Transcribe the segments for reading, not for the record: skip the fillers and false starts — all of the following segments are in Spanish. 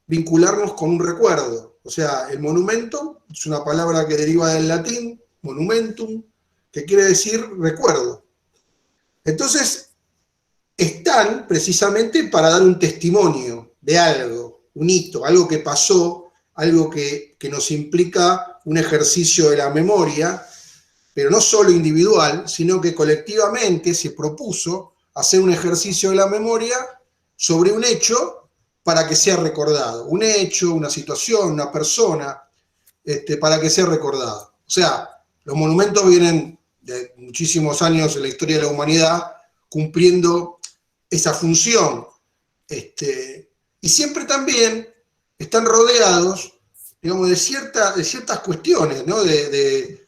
vincularnos con un recuerdo. O sea, el monumento es una palabra que deriva del latín, monumentum, que quiere decir recuerdo. Entonces, están precisamente para dar un testimonio de algo, un hito, algo que pasó, algo que nos implica un ejercicio de la memoria, pero no solo individual, sino que colectivamente se propuso hacer un ejercicio de la memoria sobre un hecho para que sea recordado. Un hecho, una situación, una persona, para que sea recordado. O sea, los monumentos vienen de muchísimos años en la historia de la humanidad cumpliendo esa función. Y siempre también están rodeados, digamos, de ciertas cuestiones, ¿no? De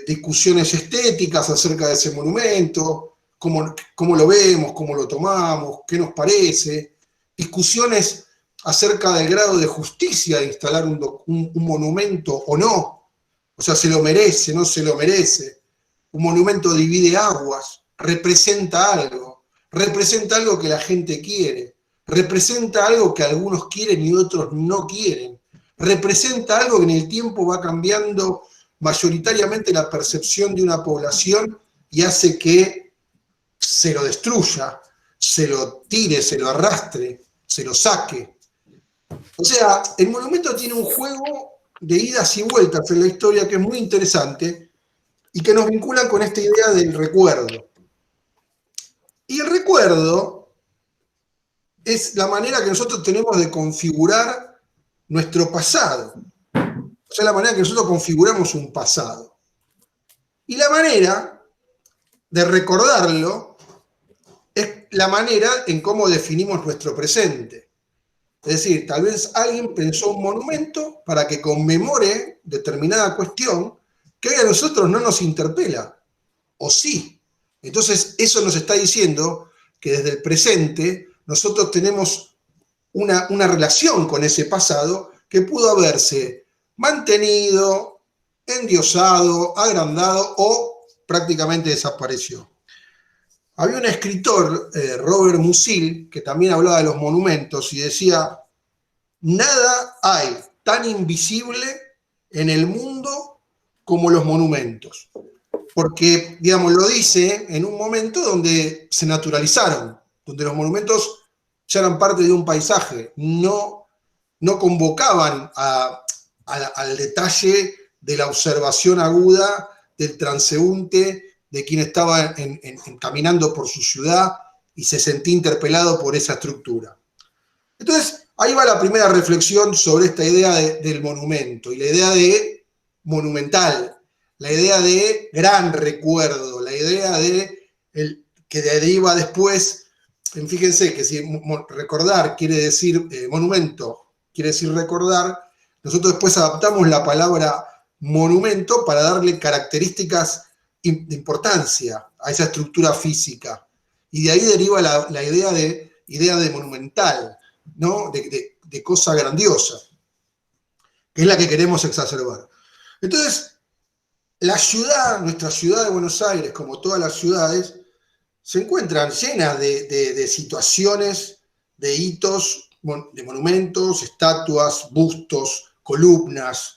discusiones estéticas acerca de ese monumento, cómo lo vemos, cómo lo tomamos, qué nos parece, discusiones acerca del grado de justicia de instalar un monumento o no, o sea, se lo merece, no se lo merece. Un monumento divide aguas, representa algo que la gente quiere, representa algo que algunos quieren y otros no quieren, representa algo que en el tiempo va cambiando mayoritariamente la percepción de una población y hace que se lo destruya, se lo tire, se lo arrastre, se lo saque. O sea, el monumento tiene un juego de idas y vueltas en la historia que es muy interesante y que nos vincula con esta idea del recuerdo. Y el recuerdo es la manera que nosotros tenemos de configurar nuestro pasado. O sea, la manera que nosotros configuramos un pasado. Y la manera de recordarlo es la manera en cómo definimos nuestro presente. Es decir, tal vez alguien pensó un monumento para que conmemore determinada cuestión que hoy a nosotros no nos interpela, o sí. Entonces, eso nos está diciendo que desde el presente nosotros tenemos una relación con ese pasado que pudo haberse mantenido, endiosado, agrandado o prácticamente desapareció. Había un escritor, Robert Musil, que también hablaba de los monumentos y decía: nada hay tan invisible en el mundo como los monumentos. Porque, digamos, lo dice en un momento donde se naturalizaron, donde los monumentos ya eran parte de un paisaje, no convocaban al detalle de la observación aguda del transeúnte, de quien estaba caminando por su ciudad y se sentía interpelado por esa estructura. Entonces, ahí va la primera reflexión sobre esta idea del monumento y la idea de monumental, la idea de gran recuerdo, la idea de que deriva después. Fíjense que si recordar quiere decir monumento, quiere decir recordar, nosotros después adaptamos la palabra monumento para darle características de importancia a esa estructura física. Y de ahí deriva la idea de monumental, ¿no? De cosa grandiosa, que es la que queremos exacerbar. Entonces, nuestra ciudad de Buenos Aires, como todas las ciudades, se encuentran llenas de situaciones, de hitos, de monumentos, estatuas, bustos, columnas,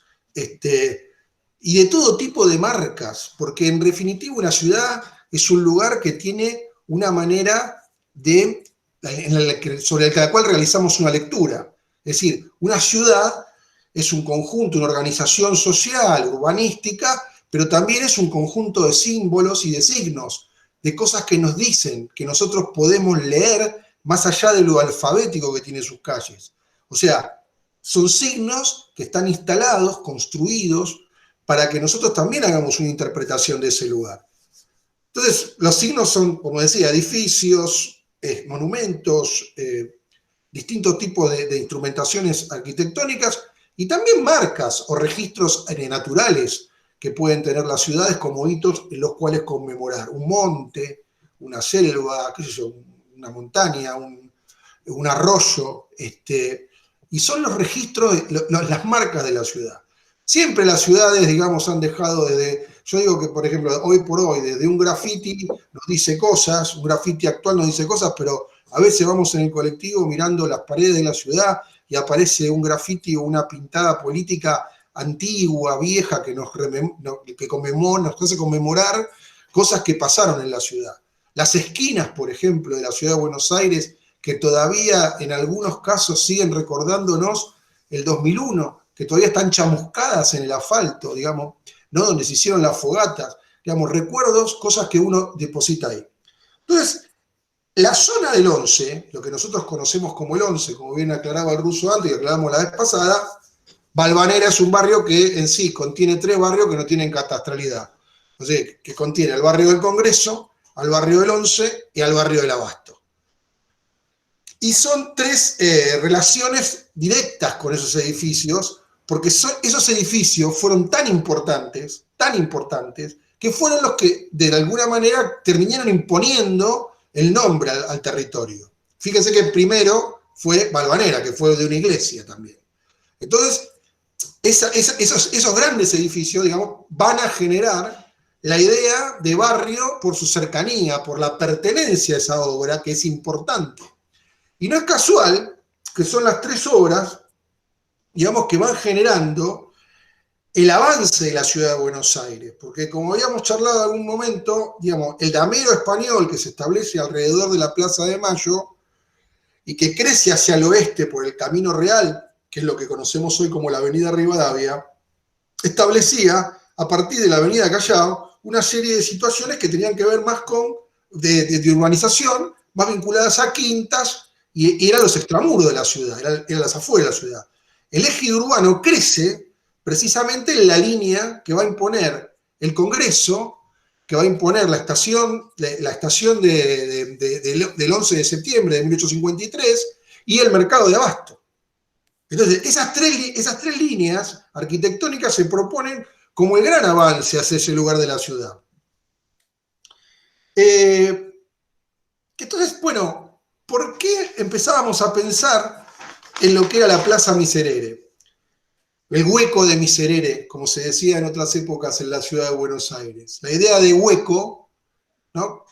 y de todo tipo de marcas, porque en definitiva una ciudad es un lugar que tiene una manera sobre la cual realizamos una lectura. Es decir, una ciudad es un conjunto, una organización social, urbanística, pero también es un conjunto de símbolos y de signos, de cosas que nos dicen, que nosotros podemos leer más allá de lo alfabético que tiene sus calles. O sea, son signos que están instalados, construidos, para que nosotros también hagamos una interpretación de ese lugar. Entonces, los signos son, como decía, edificios, monumentos, distintos tipos de instrumentaciones arquitectónicas y también marcas o registros naturales que pueden tener las ciudades como hitos en los cuales conmemorar. Un monte, una selva, qué sé yo, una montaña, un arroyo, y son los registros, las marcas de la ciudad. Siempre las ciudades, digamos, han dejado yo digo que, por ejemplo, hoy por hoy, desde un graffiti nos dice cosas, un graffiti actual nos dice cosas, pero a veces vamos en el colectivo mirando las paredes de la ciudad y aparece un grafiti o una pintada política antigua, vieja, que nos hace conmemorar cosas que pasaron en la ciudad. Las esquinas, por ejemplo, de la ciudad de Buenos Aires, que todavía en algunos casos siguen recordándonos el 2001, que todavía están chamuscadas en el asfalto, digamos, ¿no? Donde se hicieron las fogatas, digamos, recuerdos, cosas que uno deposita ahí. Entonces, la zona del 11, lo que nosotros conocemos como el 11, como bien aclaraba el ruso antes y aclaramos la vez pasada, Valvanera es un barrio que en sí contiene 3 barrios que no tienen catastralidad. O sea, que contiene al barrio del Congreso, al barrio del 11 y al barrio del Abasto. Y son 3 relaciones directas con esos edificios, porque esos edificios fueron tan importantes, que fueron los que de alguna manera terminaron imponiendo el nombre al territorio. Fíjense que el primero fue Valvanera, que fue de una iglesia también. Entonces, esos grandes edificios, digamos, van a generar la idea de barrio por su cercanía, por la pertenencia a esa obra, que es importante. Y no es casual que son las 3 obras, digamos, que van generando el avance de la ciudad de Buenos Aires, porque como habíamos charlado en algún momento, digamos, el damero español que se establece alrededor de la Plaza de Mayo y que crece hacia el oeste por el Camino Real, que es lo que conocemos hoy como la Avenida Rivadavia, establecía, a partir de la Avenida Callao, una serie de situaciones que tenían que ver más con de urbanización, más vinculadas a quintas, y eran los extramuros de la ciudad, eran las afueras de la ciudad. El eje urbano crece precisamente en la línea que va a imponer el Congreso, que va a imponer la estación del 11 de septiembre de 1853 y el mercado de Abasto. Entonces, esas tres líneas arquitectónicas se proponen como el gran avance hacia ese lugar de la ciudad. Entonces, bueno, ¿por qué empezábamos a pensar en lo que era la Plaza Miserere? El hueco de Miserere, como se decía en otras épocas en la ciudad de Buenos Aires. La idea de hueco, ¿no?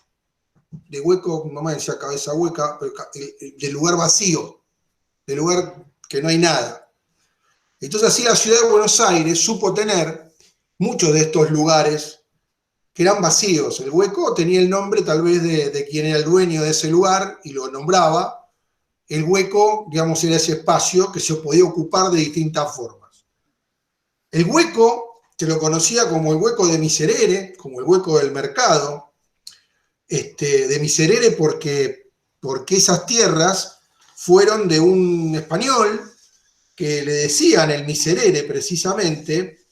De hueco, mi mamá decía cabeza hueca, pero de lugar vacío, de lugar que no hay nada. Entonces así la ciudad de Buenos Aires supo tener muchos de estos lugares que eran vacíos. El hueco tenía el nombre tal vez de quien era el dueño de ese lugar y lo nombraba. El hueco, digamos, era ese espacio que se podía ocupar de distintas formas. El hueco se lo conocía como el hueco de Miserere, como el hueco del mercado, de Miserere porque esas tierras fueron de un español que le decían el Miserere precisamente,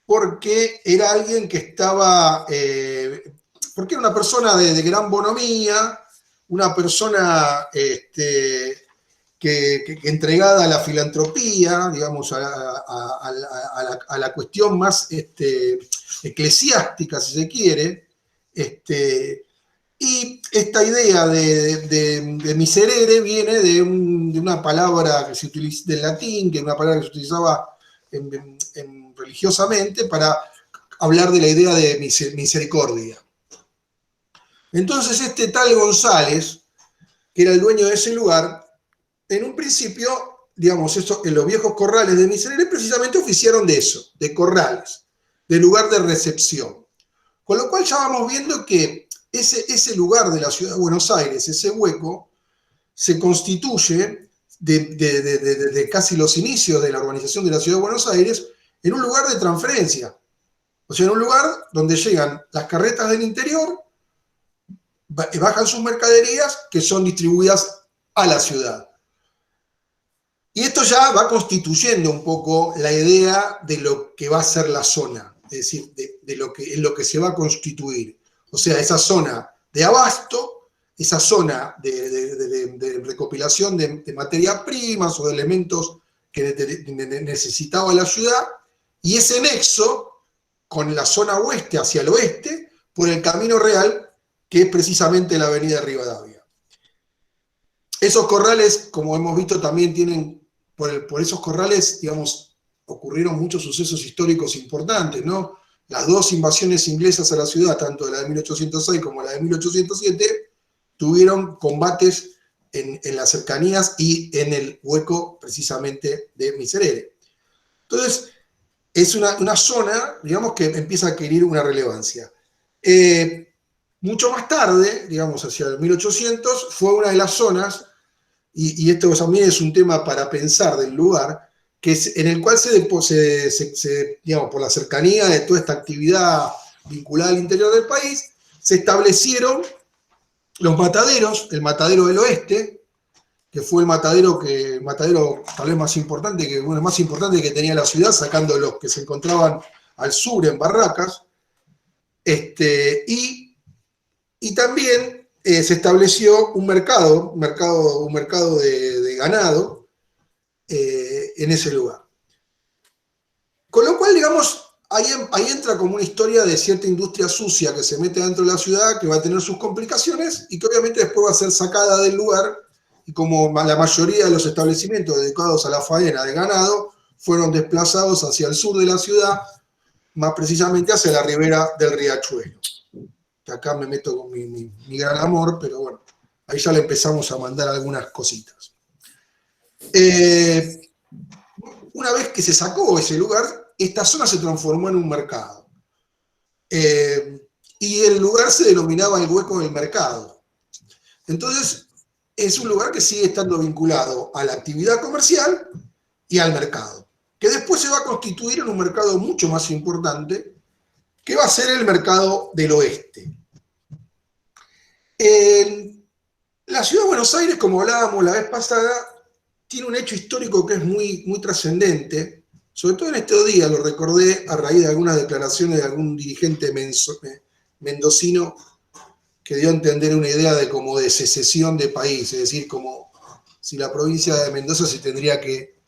porque era alguien que estaba, porque era una persona de gran bonomía, una persona que entregada a la filantropía, digamos, a la cuestión más eclesiástica, si se quiere, y esta idea de miserere viene de una palabra que se utiliza del latín, que es una palabra que se utilizaba religiosamente para hablar de la idea de misericordia. Entonces este tal González, que era el dueño de ese lugar, en un principio, digamos, en los viejos corrales de Miserere precisamente oficiaron de eso, de corrales, de lugar de recepción. Con lo cual ya vamos viendo que ese lugar de la ciudad de Buenos Aires, ese hueco, se constituye desde casi los inicios de la urbanización de la ciudad de Buenos Aires en un lugar de transferencia. O sea, en un lugar donde llegan las carretas del interior, bajan sus mercaderías que son distribuidas a la ciudad. Y esto ya va constituyendo un poco la idea de lo que va a ser la zona, es decir, en lo que se va a constituir. O sea, esa zona de abasto, esa zona de recopilación de materias primas o de elementos que necesitaba la ciudad, y ese nexo con la zona oeste hacia el oeste por el Camino Real, que es precisamente la avenida Rivadavia. Esos corrales, como hemos visto, también tienen, por esos corrales, digamos, ocurrieron muchos sucesos históricos importantes, ¿no? Las 2 invasiones inglesas a la ciudad, tanto la de 1806 como la de 1807, tuvieron combates en las cercanías y en el hueco precisamente de Miserere. Entonces, es una zona, digamos, que empieza a adquirir una relevancia. Mucho más tarde, digamos, hacia el 1800, fue una de las zonas, y esto también es un tema para pensar del lugar, que en el cual digamos, por la cercanía de toda esta actividad vinculada al interior del país, se establecieron los mataderos, el matadero del oeste, que fue el matadero tal vez más importante, uno más importante que tenía la ciudad, sacando los que se encontraban al sur en Barracas, y también se estableció un mercado de ganado en ese lugar. Con lo cual, digamos, ahí entra como una historia de cierta industria sucia que se mete dentro de la ciudad, que va a tener sus complicaciones y que obviamente después va a ser sacada del lugar, y como la mayoría de los establecimientos dedicados a la faena de ganado fueron desplazados hacia el sur de la ciudad, más precisamente hacia la ribera del riachuelo. Que acá me meto con mi gran amor, pero bueno, ahí ya le empezamos a mandar algunas cositas. Una vez que se sacó ese lugar, esta zona se transformó en un mercado. Y el lugar se denominaba el hueco del mercado. Entonces, es un lugar que sigue estando vinculado a la actividad comercial y al mercado, que después se va a constituir en un mercado mucho más importante, que va a ser el mercado del oeste. La ciudad de Buenos Aires, como hablábamos la vez pasada, tiene un hecho histórico que es muy, muy trascendente. Sobre todo en estos días, lo recordé a raíz de algunas declaraciones de algún dirigente mendocino que dio a entender una idea de secesión de país, es decir, como si la provincia de Mendoza se tendría que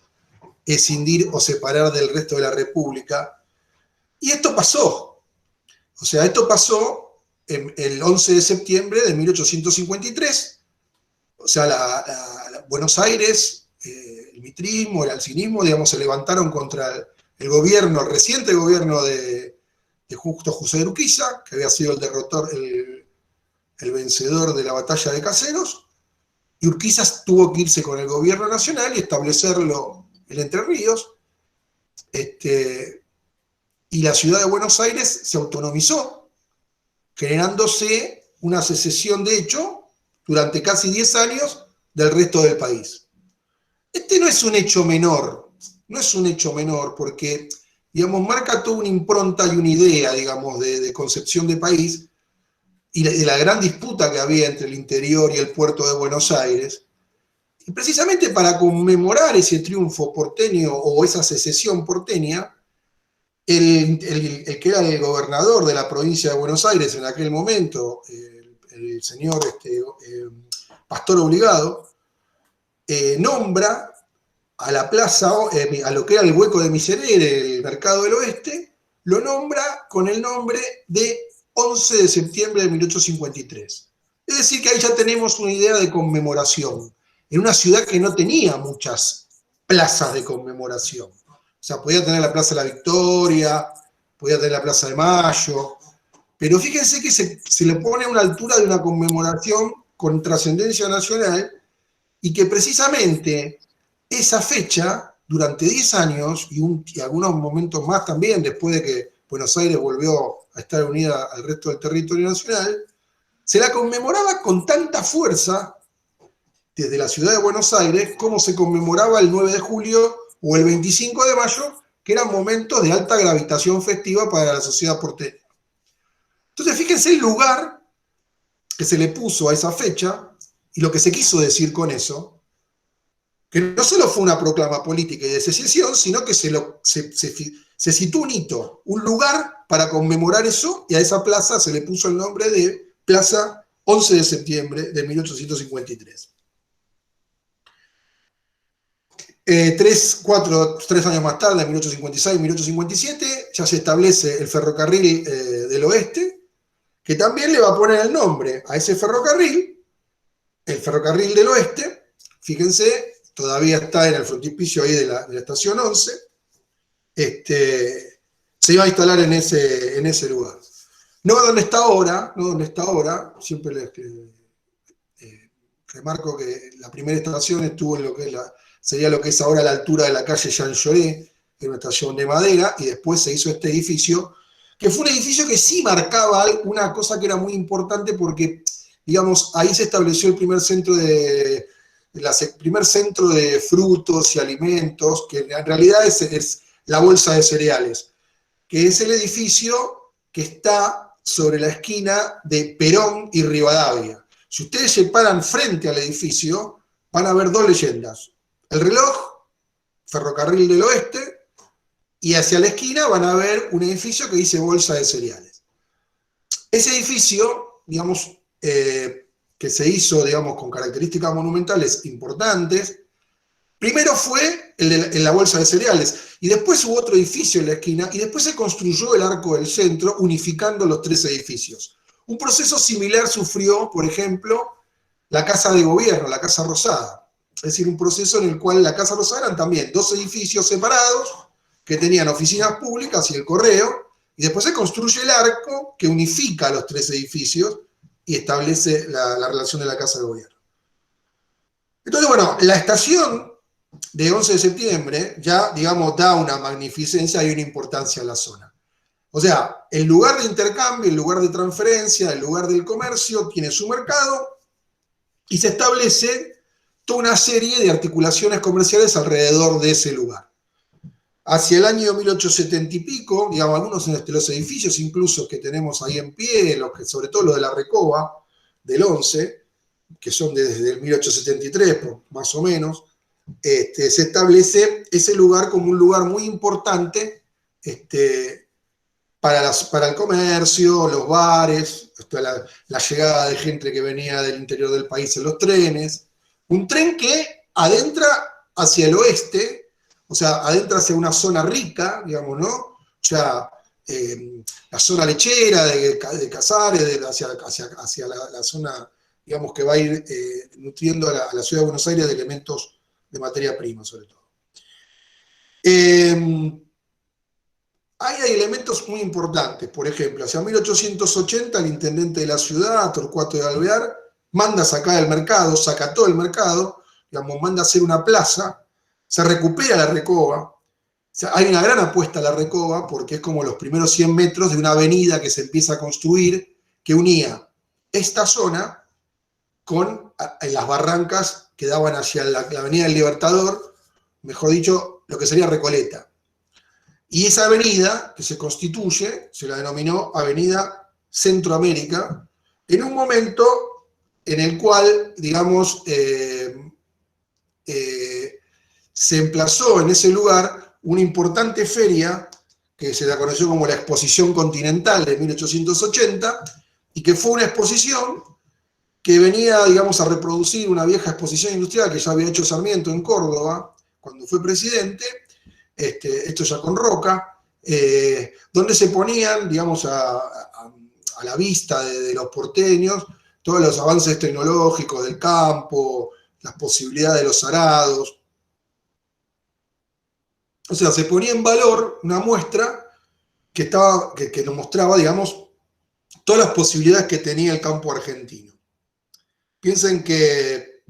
escindir o separar del resto de la República. Y esto pasó. O sea, esto pasó el 11 de septiembre de 1853. O sea, Buenos Aires, el mitrismo, el alcinismo, digamos, se levantaron contra el gobierno, el reciente gobierno de Justo José de Urquiza, que había sido el vencedor de la batalla de Caseros, y Urquiza tuvo que irse con el gobierno nacional y establecerlo en Entre Ríos, y la ciudad de Buenos Aires se autonomizó, generándose una secesión de hecho durante casi 10 años del resto del país. Este no es un hecho menor, porque, digamos, marca toda una impronta y una idea, digamos, de concepción de país, y de la gran disputa que había entre el interior y el puerto de Buenos Aires. Y precisamente para conmemorar ese triunfo porteño o esa secesión porteña, el que era el gobernador de la provincia de Buenos Aires en aquel momento, el señor Pastor Obligado, nombra a la plaza, a lo que era el hueco de Miserere, el mercado del oeste, lo nombra con el nombre de 11 de septiembre de 1853. Es decir, que ahí ya tenemos una idea de conmemoración, en una ciudad que no tenía muchas plazas de conmemoración. O sea, podía tener la Plaza de la Victoria, podía tener la Plaza de Mayo, pero fíjense que se le pone a una altura de una conmemoración con trascendencia nacional, y que precisamente esa fecha, durante 10 años, y algunos momentos más también, después de que Buenos Aires volvió a estar unida al resto del territorio nacional, se la conmemoraba con tanta fuerza desde la ciudad de Buenos Aires como se conmemoraba el 9 de julio o el 25 de mayo, que eran momentos de alta gravitación festiva para la sociedad porteña. Entonces, fíjense el lugar que se le puso a esa fecha y lo que se quiso decir con eso, que no solo fue una proclama política y de secesión, sino que se situó un hito, un lugar para conmemorar eso, y a esa plaza se le puso el nombre de Plaza 11 de septiembre de 1853. 3 años más tarde, en 1856 y 1857, ya se establece el ferrocarril del oeste, que también le va a poner el nombre a ese ferrocarril, el ferrocarril del oeste. Fíjense, todavía está en el frontispicio ahí de la estación 11, se iba a instalar en ese lugar. No donde está ahora, siempre Remarco que la primera estación estuvo en lo que sería lo que es ahora la altura de la calle Jean Jaurès, en una estación de madera, y después se hizo este edificio, que fue un edificio que sí marcaba una cosa que era muy importante porque, digamos, ahí se estableció el primer centro de frutos y alimentos, que en realidad es la bolsa de cereales, que es el edificio que está sobre la esquina de Perón y Rivadavia. Si ustedes se paran frente al edificio, van a ver dos leyendas. El reloj, Ferrocarril del Oeste, y hacia la esquina van a ver un edificio que dice Bolsa de Cereales. Ese edificio, digamos, que se hizo, digamos, con características monumentales importantes, primero fue en la Bolsa de Cereales, y después hubo otro edificio en la esquina, y después se construyó el Arco del Centro, unificando los tres edificios. Un proceso similar sufrió, por ejemplo, la Casa de Gobierno, la Casa Rosada. Es decir, un proceso en el cual la Casa Rosada eran también dos edificios separados, que tenían oficinas públicas y el correo, y después se construye el arco que unifica los tres edificios y establece la relación de la Casa de Gobierno. Entonces, bueno, la estación de 11 de septiembre ya, digamos, da una magnificencia y una importancia a la zona. O sea, el lugar de intercambio, el lugar de transferencia, el lugar del comercio tiene su mercado y se establece toda una serie de articulaciones comerciales alrededor de ese lugar. Hacia el año 1870 y pico, digamos, algunos de los edificios incluso que tenemos ahí en pie, sobre todo los de la Recoba, del 11, que son desde el 1873, más o menos, se establece ese lugar como un lugar muy importante para el comercio, los bares, la llegada de gente que venía del interior del país en los trenes. Un tren que adentra hacia el oeste, o sea, adentra hacia una zona rica, digamos, ¿no? O sea, la zona lechera de Casares, hacia la zona, digamos, que va a ir nutriendo a la ciudad de Buenos Aires de elementos de materia prima, sobre todo. Hay elementos muy importantes. Por ejemplo, hacia 1880 el intendente de la ciudad, Torcuato de Alvear, manda sacar el mercado, saca todo el mercado, digamos, manda hacer una plaza, se recupera la Recoba. O sea, hay una gran apuesta a la Recoba porque es como los primeros 100 metros de una avenida que se empieza a construir que unía esta zona con las barrancas que daban hacia la avenida del Libertador, mejor dicho, lo que sería Recoleta. Y esa avenida que se constituye, se la denominó Avenida Centroamérica, en un momento en el cual, digamos, se emplazó en ese lugar una importante feria que se la conoció como la Exposición Continental de 1880, y que fue una exposición que venía, digamos, a reproducir una vieja exposición industrial que ya había hecho Sarmiento en Córdoba cuando fue presidente, esto ya con Roca, donde se ponían, digamos, a la vista de los porteños todos los avances tecnológicos del campo, las posibilidades de los arados. O sea, se ponía en valor una muestra que nos mostraba, digamos, todas las posibilidades que tenía el campo argentino. Piensen que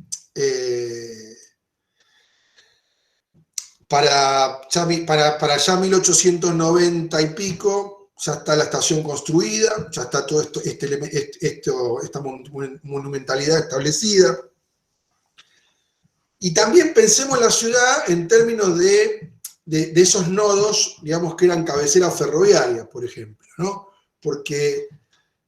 para ya 1890 y pico ya está la estación construida, ya está todo esta monumentalidad establecida. Y también pensemos en la ciudad en términos de esos nodos, digamos, que eran cabeceras ferroviarias, por ejemplo, ¿no? Porque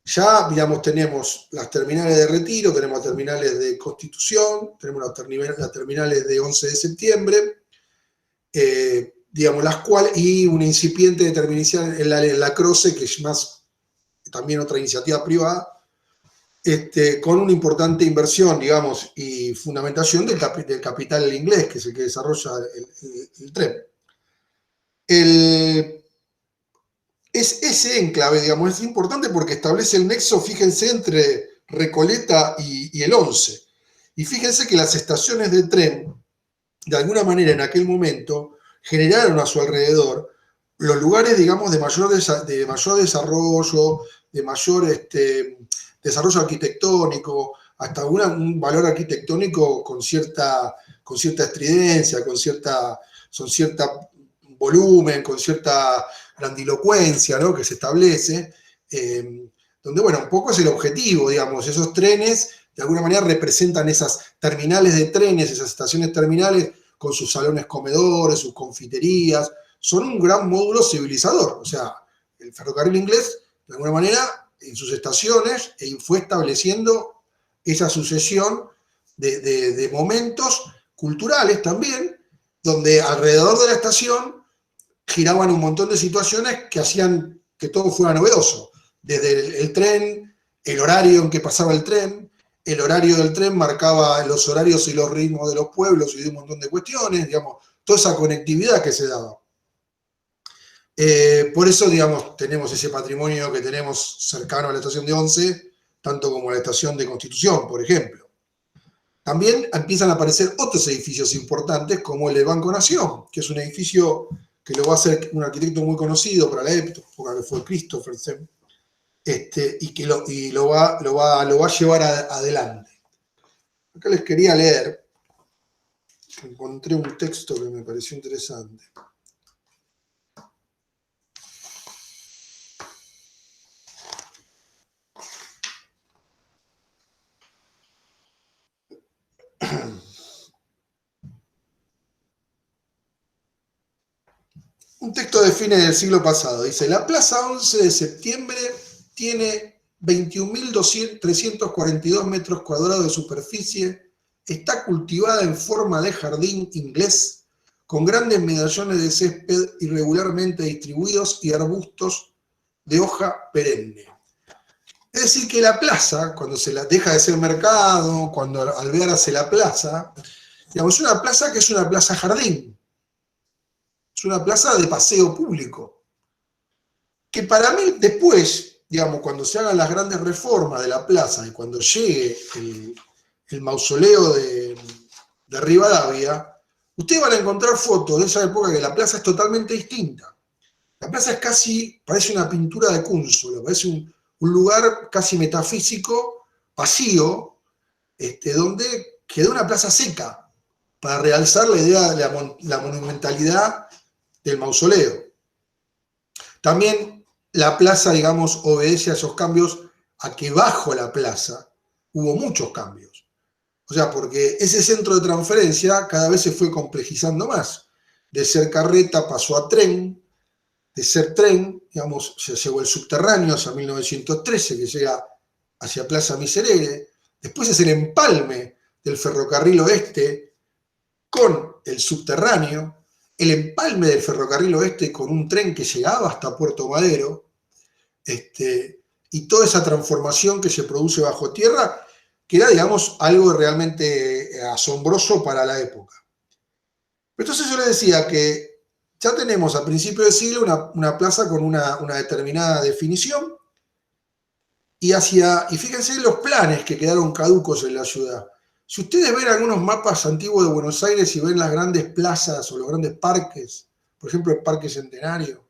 ya, digamos, tenemos las terminales de Retiro, tenemos las terminales de Constitución, tenemos las terminales de 11 de septiembre, digamos, las cuales, y una incipiente terminación en la Croce, que es más también otra iniciativa privada, con una importante inversión, digamos, y fundamentación del capital inglés, que es el que desarrolla el tren. Ese enclave, digamos, es importante porque establece el nexo, fíjense, entre Recoleta y el 11. Y fíjense que las estaciones de tren, de alguna manera en aquel momento, generaron a su alrededor los lugares, digamos, de mayor desarrollo, de mayor desarrollo arquitectónico, hasta un valor arquitectónico con cierta estridencia, con cierta volumen, con cierta grandilocuencia, ¿no?, que se establece, donde, bueno, un poco es el objetivo, digamos, esos trenes de alguna manera representan esas terminales de trenes, esas estaciones terminales con sus salones comedores, sus confiterías, son un gran módulo civilizador. O sea, el ferrocarril inglés, de alguna manera, en sus estaciones, fue estableciendo esa sucesión de momentos culturales también, donde alrededor de la estación giraban un montón de situaciones que hacían que todo fuera novedoso. Desde el tren, el horario en que pasaba el tren, el horario del tren marcaba los horarios y los ritmos de los pueblos y de un montón de cuestiones, digamos, toda esa conectividad que se daba. Por eso, digamos, tenemos ese patrimonio que tenemos cercano a la estación de Once, tanto como la estación de Constitución, por ejemplo. También empiezan a aparecer otros edificios importantes, como el del Banco Nación, que es un edificio que lo va a hacer un arquitecto muy conocido para la época, que fue Christophersen, y que lo va a llevar adelante. Acá les quería leer, encontré un texto que me pareció interesante. Un texto de fines del siglo pasado. Dice, la Plaza 11 de Septiembre tiene 21.342 metros cuadrados de superficie, está cultivada en forma de jardín inglés, con grandes medallones de césped irregularmente distribuidos y arbustos de hoja perenne. Es decir, que la plaza, cuando se la deja de ser mercado, cuando Alvear hace la plaza, digamos, es una plaza que es una plaza jardín. Es una plaza de paseo público. Que para mí después, digamos, cuando se hagan las grandes reformas de la plaza y cuando llegue el mausoleo de Rivadavia, ustedes van a encontrar fotos de esa época que la plaza es totalmente distinta. La plaza es casi, parece una pintura de Cúnsulo, parece un lugar casi metafísico, vacío, donde quedó una plaza seca, para realzar la idea de la monumentalidad del mausoleo. También la plaza, digamos, obedece a esos cambios, a que bajo la plaza hubo muchos cambios. O sea, porque ese centro de transferencia cada vez se fue complejizando más. De ser carreta pasó a tren, de ser tren, digamos, se llegó el subterráneo hacia 1913, que llega hacia Plaza Miserere. Después es el empalme del ferrocarril oeste con el subterráneo, el empalme del ferrocarril oeste con un tren que llegaba hasta Puerto Madero, y toda esa transformación que se produce bajo tierra, que era, digamos, algo realmente asombroso para la época. Entonces yo les decía que ya tenemos a principios de siglo una plaza con una determinada definición, y fíjense los planes que quedaron caducos en la ciudad. Si ustedes ven algunos mapas antiguos de Buenos Aires y ven las grandes plazas o los grandes parques, por ejemplo el Parque Centenario,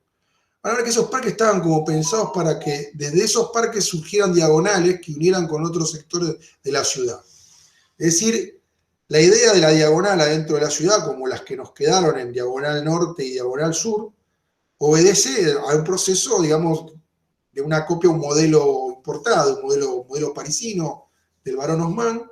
van a ver que esos parques estaban como pensados para que desde esos parques surgieran diagonales que unieran con otros sectores de la ciudad. Es decir, la idea de la diagonal adentro de la ciudad, como las que nos quedaron en Diagonal Norte y Diagonal Sur, obedece a un proceso, digamos, de una copia, un modelo importado, un modelo parisino del barón Haussmann,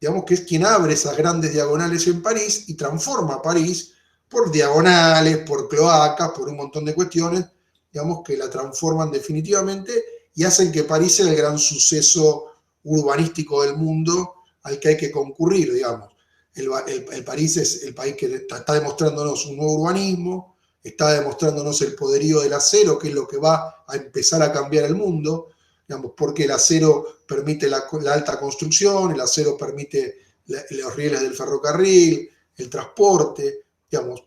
digamos, que es quien abre esas grandes diagonales en París y transforma París por diagonales, por cloacas, por un montón de cuestiones, digamos, que la transforman definitivamente y hacen que París sea el gran suceso urbanístico del mundo al que hay que concurrir, digamos. El París es el país que está demostrándonos un nuevo urbanismo, está demostrándonos el poderío del acero, que es lo que va a empezar a cambiar el mundo, digamos, porque el acero permite la alta construcción, el acero permite los rieles del ferrocarril, el transporte, digamos,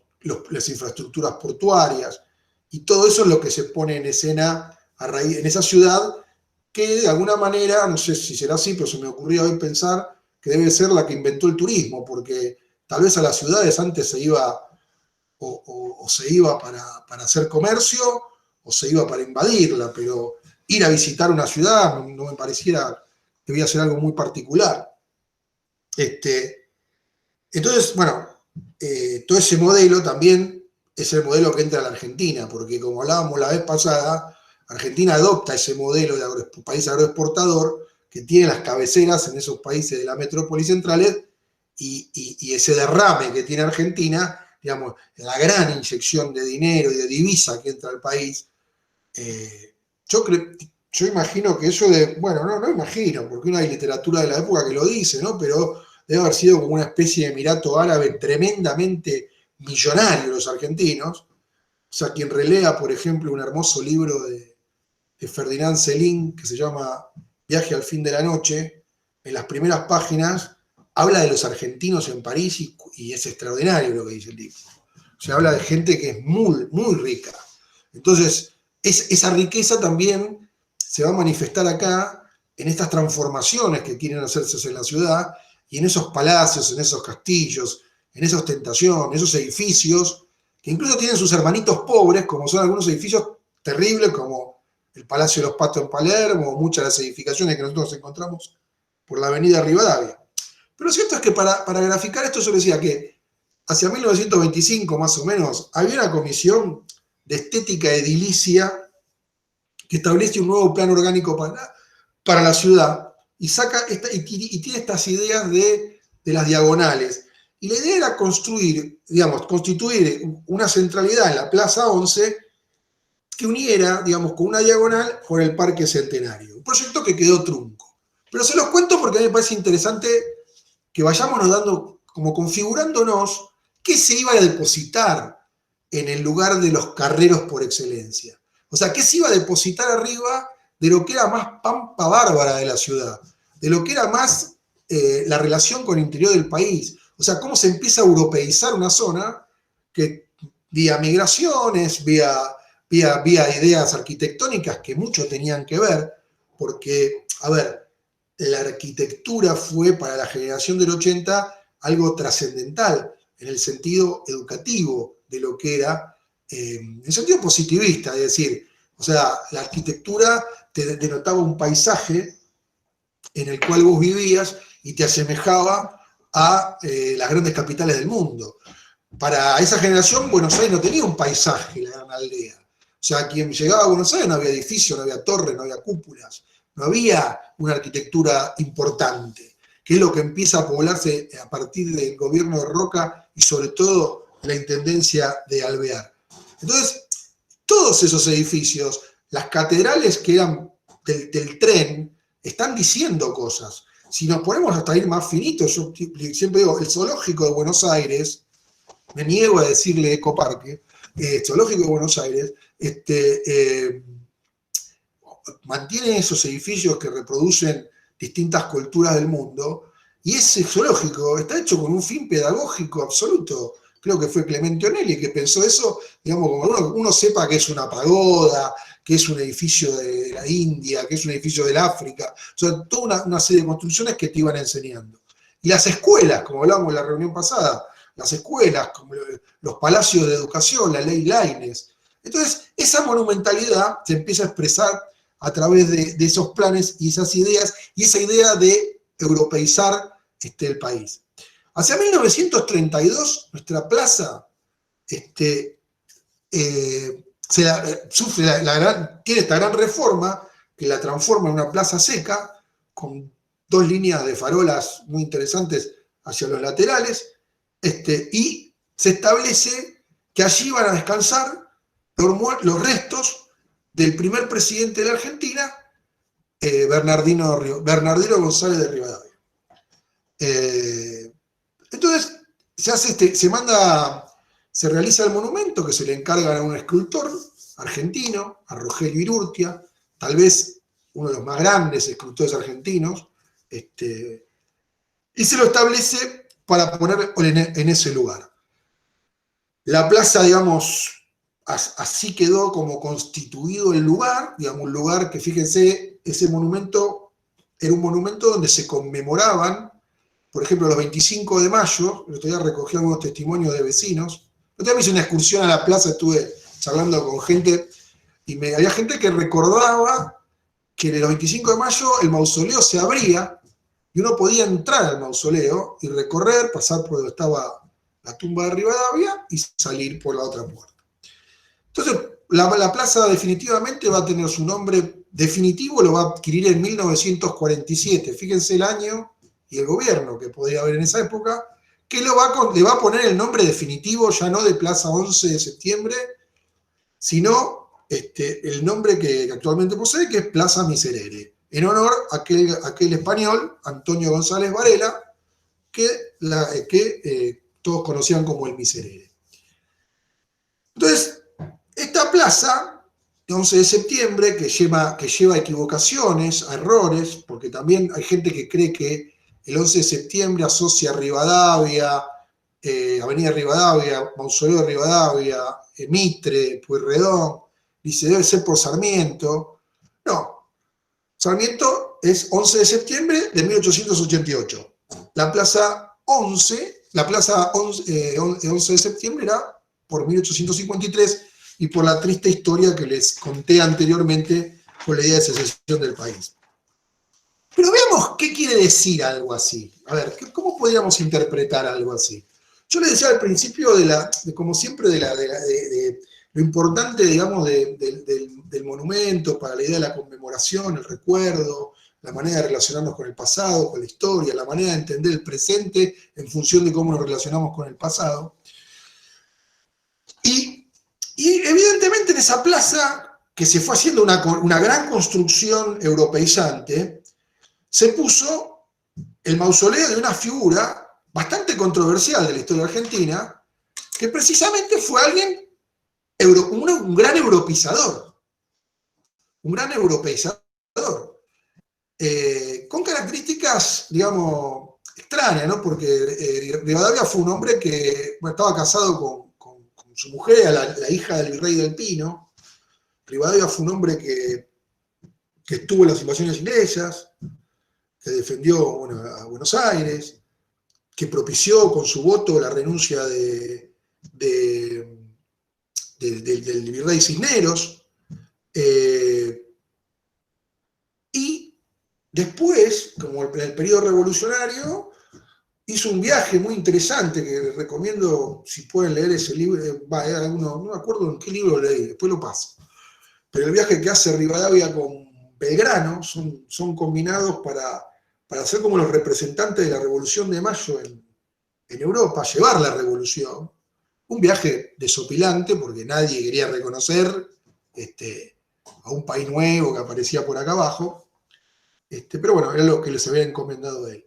las infraestructuras portuarias, y todo eso es lo que se pone en escena en esa ciudad, que de alguna manera, no sé si será así, pero se me ocurrió hoy pensar que debe ser la que inventó el turismo, porque tal vez a las ciudades antes se iba o se iba para hacer comercio o se iba para invadirla, pero ir a visitar una ciudad no me pareciera debía ser algo muy particular. Entonces, bueno, todo ese modelo también es el modelo que entra a la Argentina, porque como hablábamos la vez pasada, Argentina adopta ese modelo de país agroexportador que tiene las cabeceras en esos países de la metrópoli centrales y ese derrame que tiene Argentina, digamos, la gran inyección de dinero y de divisa que entra al país, yo imagino que eso bueno, no imagino, porque no hay literatura de la época que lo dice, ¿no? Pero debe haber sido como una especie de Emirato Árabe tremendamente millonario los argentinos. O sea, quien relea, por ejemplo, un hermoso libro de Ferdinand Céline que se llama Viaje al fin de la noche, en las primeras páginas habla de los argentinos en París y es extraordinario lo que dice el libro. O sea, habla de gente que es muy, muy rica. Entonces, esa riqueza también se va a manifestar acá en estas transformaciones que quieren hacerse en la ciudad y en esos palacios, en esos castillos, en esa ostentación, en esos edificios que incluso tienen sus hermanitos pobres, como son algunos edificios terribles como el Palacio de los Patos en Palermo o muchas de las edificaciones que nosotros encontramos por la avenida Rivadavia. Pero lo cierto es que para graficar esto yo decía que hacia 1925 más o menos había una comisión de estética edilicia que establece un nuevo plan orgánico para la ciudad y tiene estas ideas de las diagonales. Y la idea era constituir una centralidad en la Plaza 11 que uniera, digamos, con una diagonal con el Parque Centenario. Un proyecto que quedó trunco. Pero se los cuento porque a mí me parece interesante que vayámonos dando, como configurándonos qué se iba a depositar en el lugar de los carreros por excelencia. O sea, qué se iba a depositar arriba de lo que era más pampa bárbara de la ciudad, de lo que era más la relación con el interior del país. O sea, cómo se empieza a europeizar una zona que vía migraciones, vía ideas arquitectónicas que mucho tenían que ver, porque, a ver, la arquitectura fue para la generación del 80 algo trascendental en el sentido educativo de lo que era, en el sentido positivista, es decir, o sea, la arquitectura te denotaba un paisaje en el cual vos vivías y te asemejaba a las grandes capitales del mundo. Para esa generación, Buenos Aires no tenía un paisaje, la gran aldea. O sea, quien llegaba a Buenos Aires no había edificios, no había torres, no había cúpulas, no había una arquitectura importante, que es lo que empieza a poblarse a partir del gobierno de Roca y sobre todo la intendencia de Alvear. Entonces, todos esos edificios, las catedrales que eran del tren, están diciendo cosas. Si nos ponemos hasta ir más finitos, yo siempre digo, el zoológico de Buenos Aires, me niego a decirle ecoparque, zoológico de Buenos Aires, mantiene esos edificios que reproducen distintas culturas del mundo, y ese zoológico está hecho con un fin pedagógico absoluto. Creo que fue Clemente Onelli que pensó eso, digamos, como uno sepa que es una pagoda, que es un edificio de la India, que es un edificio del África, o sea, toda una serie de construcciones que te iban enseñando. Y las escuelas, como hablábamos en la reunión pasada, las escuelas, como los palacios de educación, la ley Laínez. Entonces, esa monumentalidad se empieza a expresar a través de esos planes y esas ideas, y esa idea de europeizar el país. Hacia 1932, nuestra plaza tiene esta gran reforma que la transforma en una plaza seca, con 2 líneas de farolas muy interesantes hacia los laterales, y se establece que allí van a descansar los restos del primer presidente de la Argentina, Bernardino González de Rivadavia. Entonces, se realiza el monumento que se le encarga a un escultor argentino, a Rogelio Irurtia, tal vez uno de los más grandes escultores argentinos, y se lo establece para poner en ese lugar. La plaza, digamos, así quedó como constituido el lugar, digamos, un lugar que, fíjense, ese monumento era un monumento donde se conmemoraban, por ejemplo, los 25 de mayo, el otro día recogí algunos testimonios de vecinos, el otro día me hice una excursión a la plaza, estuve charlando con gente, y había gente que recordaba que en el 25 de mayo el mausoleo se abría y uno podía entrar al mausoleo y recorrer, pasar por donde estaba la tumba de Rivadavia y salir por la otra puerta. Entonces, la plaza definitivamente va a tener su nombre definitivo, lo va a adquirir en 1947. Fíjense el año y el gobierno que podría haber en esa época, que le va a poner el nombre definitivo, ya no de Plaza 11 de septiembre, sino el nombre que actualmente posee, que es Plaza Miserere, en honor a aquel español, Antonio González Varela, que todos conocían como el Miserere. Entonces, esta plaza, 11 de septiembre, que lleva equivocaciones, a errores, porque también hay gente que cree que el 11 de septiembre asocia a Rivadavia, Avenida Rivadavia, Mausoleo de Rivadavia, Mitre, Pueyrredón, dice debe ser por Sarmiento. No, Sarmiento es 11 de septiembre de 1888. La plaza 11 de septiembre era por 1853 y por la triste historia que les conté anteriormente con la idea de secesión del país. Pero veamos qué quiere decir algo así. A ver, ¿cómo podríamos interpretar algo así? Yo les decía al principio, como siempre, de lo importante, digamos, del monumento para la idea de la conmemoración, el recuerdo, la manera de relacionarnos con el pasado, con la historia, la manera de entender el presente en función de cómo nos relacionamos con el pasado. Y evidentemente en esa plaza, que se fue haciendo una gran construcción europeizante, se puso el mausoleo de una figura bastante controversial de la historia argentina, que precisamente fue alguien, un gran europeizador, con características, digamos, extrañas, ¿no? Porque Rivadavia fue un hombre que estaba casado con su mujer, la hija del virrey del Pino. Rivadavia fue un hombre que estuvo en las invasiones inglesas, que defendió a Buenos Aires, que propició con su voto la renuncia del virrey Cisneros. Y después, como en el periodo revolucionario, hizo un viaje muy interesante que les recomiendo, si pueden leer ese libro, no me acuerdo en qué libro lo leí, después lo paso. Pero el viaje que hace Rivadavia con Belgrano son combinados para ser como los representantes de la Revolución de Mayo en Europa, llevar la revolución. Un viaje desopilante porque nadie quería reconocer a un país nuevo que aparecía por acá abajo. Pero bueno, era lo que les había encomendado a él.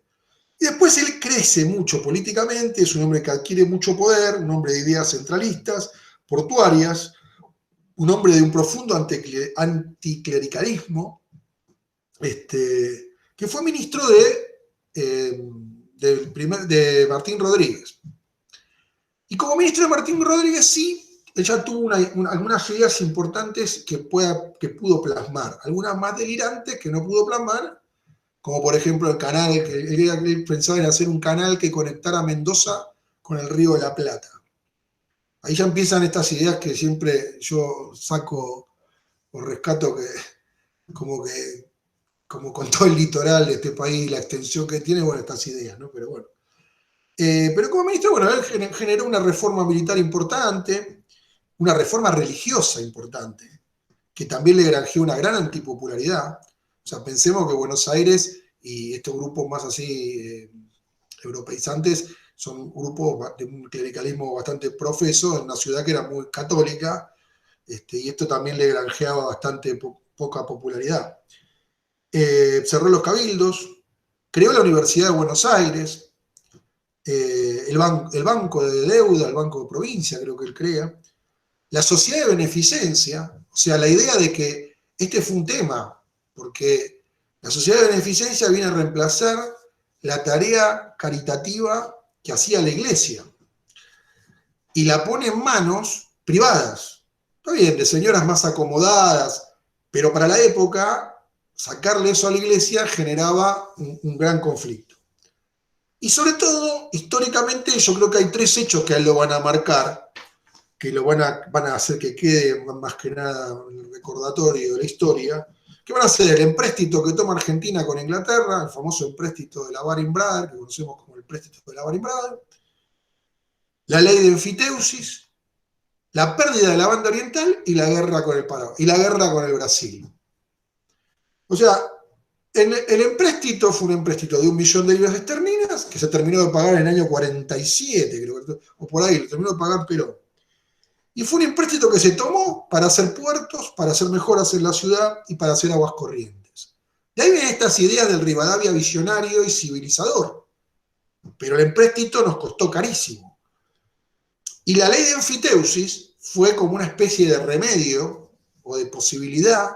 Y después él crece mucho políticamente, es un hombre que adquiere mucho poder, un hombre de ideas centralistas, portuarias, un hombre de un profundo anticlericalismo, que fue ministro de Martín Rodríguez. Y como ministro de Martín Rodríguez, sí, ella tuvo algunas ideas importantes que pudo plasmar, algunas más delirantes que no pudo plasmar, como por ejemplo el canal, que él pensaba en hacer un canal que conectara Mendoza con el Río de la Plata. Ahí ya empiezan estas ideas que siempre yo saco o rescato, como con todo el litoral de este país, la extensión que tiene, bueno, estas ideas, ¿no? Pero bueno. Pero como ministro, bueno, él generó una reforma militar importante, una reforma religiosa importante, que también le granjeó una gran antipopularidad. O sea, pensemos que Buenos Aires y estos grupos más así europeizantes son grupos de un clericalismo bastante profeso en una ciudad que era muy católica, y esto también le granjeaba bastante poca popularidad. Cerró los cabildos, creó la Universidad de Buenos Aires, el Banco de Deuda, el Banco de Provincia, creo que él crea, la Sociedad de Beneficencia, o sea, la idea de que este fue un tema, porque la Sociedad de Beneficencia viene a reemplazar la tarea caritativa que hacía la Iglesia y la pone en manos privadas, está bien, de señoras más acomodadas, pero para la época sacarle eso a la Iglesia generaba un gran conflicto. Y sobre todo, históricamente, yo creo que hay tres hechos que a él lo van a marcar, que lo van a hacer que quede más que nada en el recordatorio de la historia. ¿Qué van a hacer? El empréstito que toma Argentina con Inglaterra, el famoso empréstito de la Baring Brothers, que conocemos como el empréstito de la Baring Brothers, la ley de enfiteusis, la pérdida de la banda oriental y la guerra con el Paraguay, y la guerra con el Brasil. O sea, el empréstito fue un empréstito de 1 millón de libras esterlinas que se terminó de pagar en el año 47, creo que, o por ahí, lo terminó de pagar Perón. Y fue un empréstito que se tomó para hacer puertos, para hacer mejoras en la ciudad y para hacer aguas corrientes. De ahí vienen estas ideas del Rivadavia visionario y civilizador. Pero el empréstito nos costó carísimo. Y la ley de enfiteusis fue como una especie de remedio o de posibilidad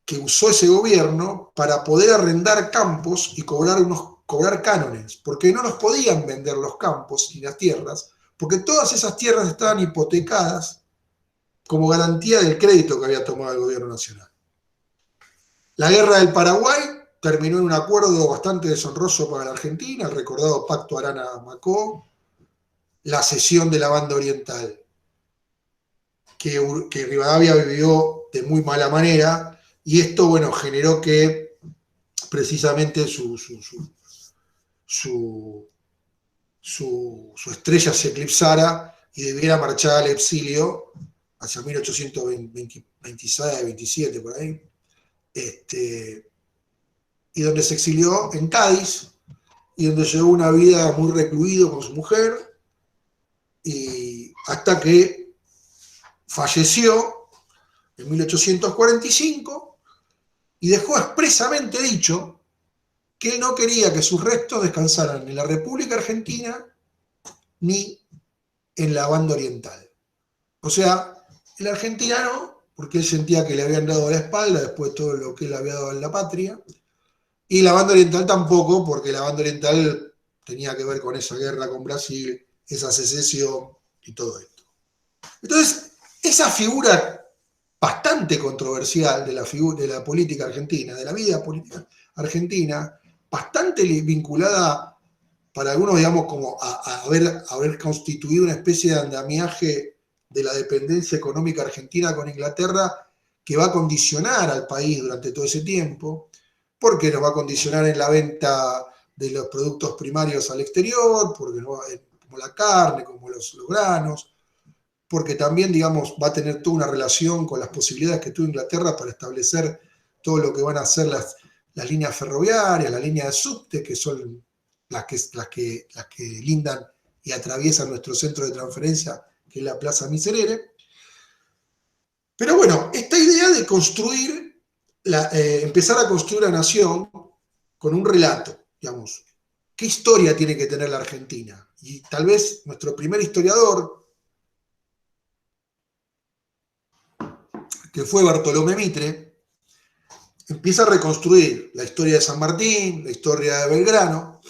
que usó ese gobierno para poder arrendar campos y cobrar cánones, porque no nos podían vender los campos y las tierras, porque todas esas tierras estaban hipotecadas como garantía del crédito que había tomado el gobierno nacional. La guerra del Paraguay terminó en un acuerdo bastante deshonroso para la Argentina, el recordado Pacto Arana-Macó, la cesión de la banda oriental, que Rivadavia vivió de muy mala manera, y esto, bueno, generó que precisamente su estrella se eclipsara y debiera marchar al exilio hacia 1826, 27, por ahí, y donde se exilió en Cádiz, y donde llevó una vida muy recluido con su mujer, y hasta que falleció en 1845 y dejó expresamente dicho que él no quería que sus restos descansaran en la República Argentina ni en la banda oriental. O sea, el argentino, porque él sentía que le habían dado la espalda después de todo lo que él había dado en la patria, y la banda oriental tampoco, porque la banda oriental tenía que ver con esa guerra con Brasil, esa secesión y todo esto. Entonces, esa figura bastante controversial de la política argentina, de la vida política argentina, bastante vinculada para algunos, digamos, como a haber constituido una especie de andamiaje de la dependencia económica argentina con Inglaterra, que va a condicionar al país durante todo ese tiempo, porque nos va a condicionar en la venta de los productos primarios al exterior, porque no va, como la carne, como los granos, porque también, digamos, va a tener toda una relación con las posibilidades que tuvo Inglaterra para establecer todo lo que van a ser las líneas ferroviarias, las líneas de subte, que son las que lindan y atraviesan nuestro centro de transferencia, que es la Plaza Miserere. Pero bueno, esta idea de construir, empezar a construir la nación con un relato, digamos, ¿qué historia tiene que tener la Argentina? Y tal vez nuestro primer historiador, que fue Bartolomé Mitre, empieza a reconstruir la historia de San Martín, la historia de Belgrano,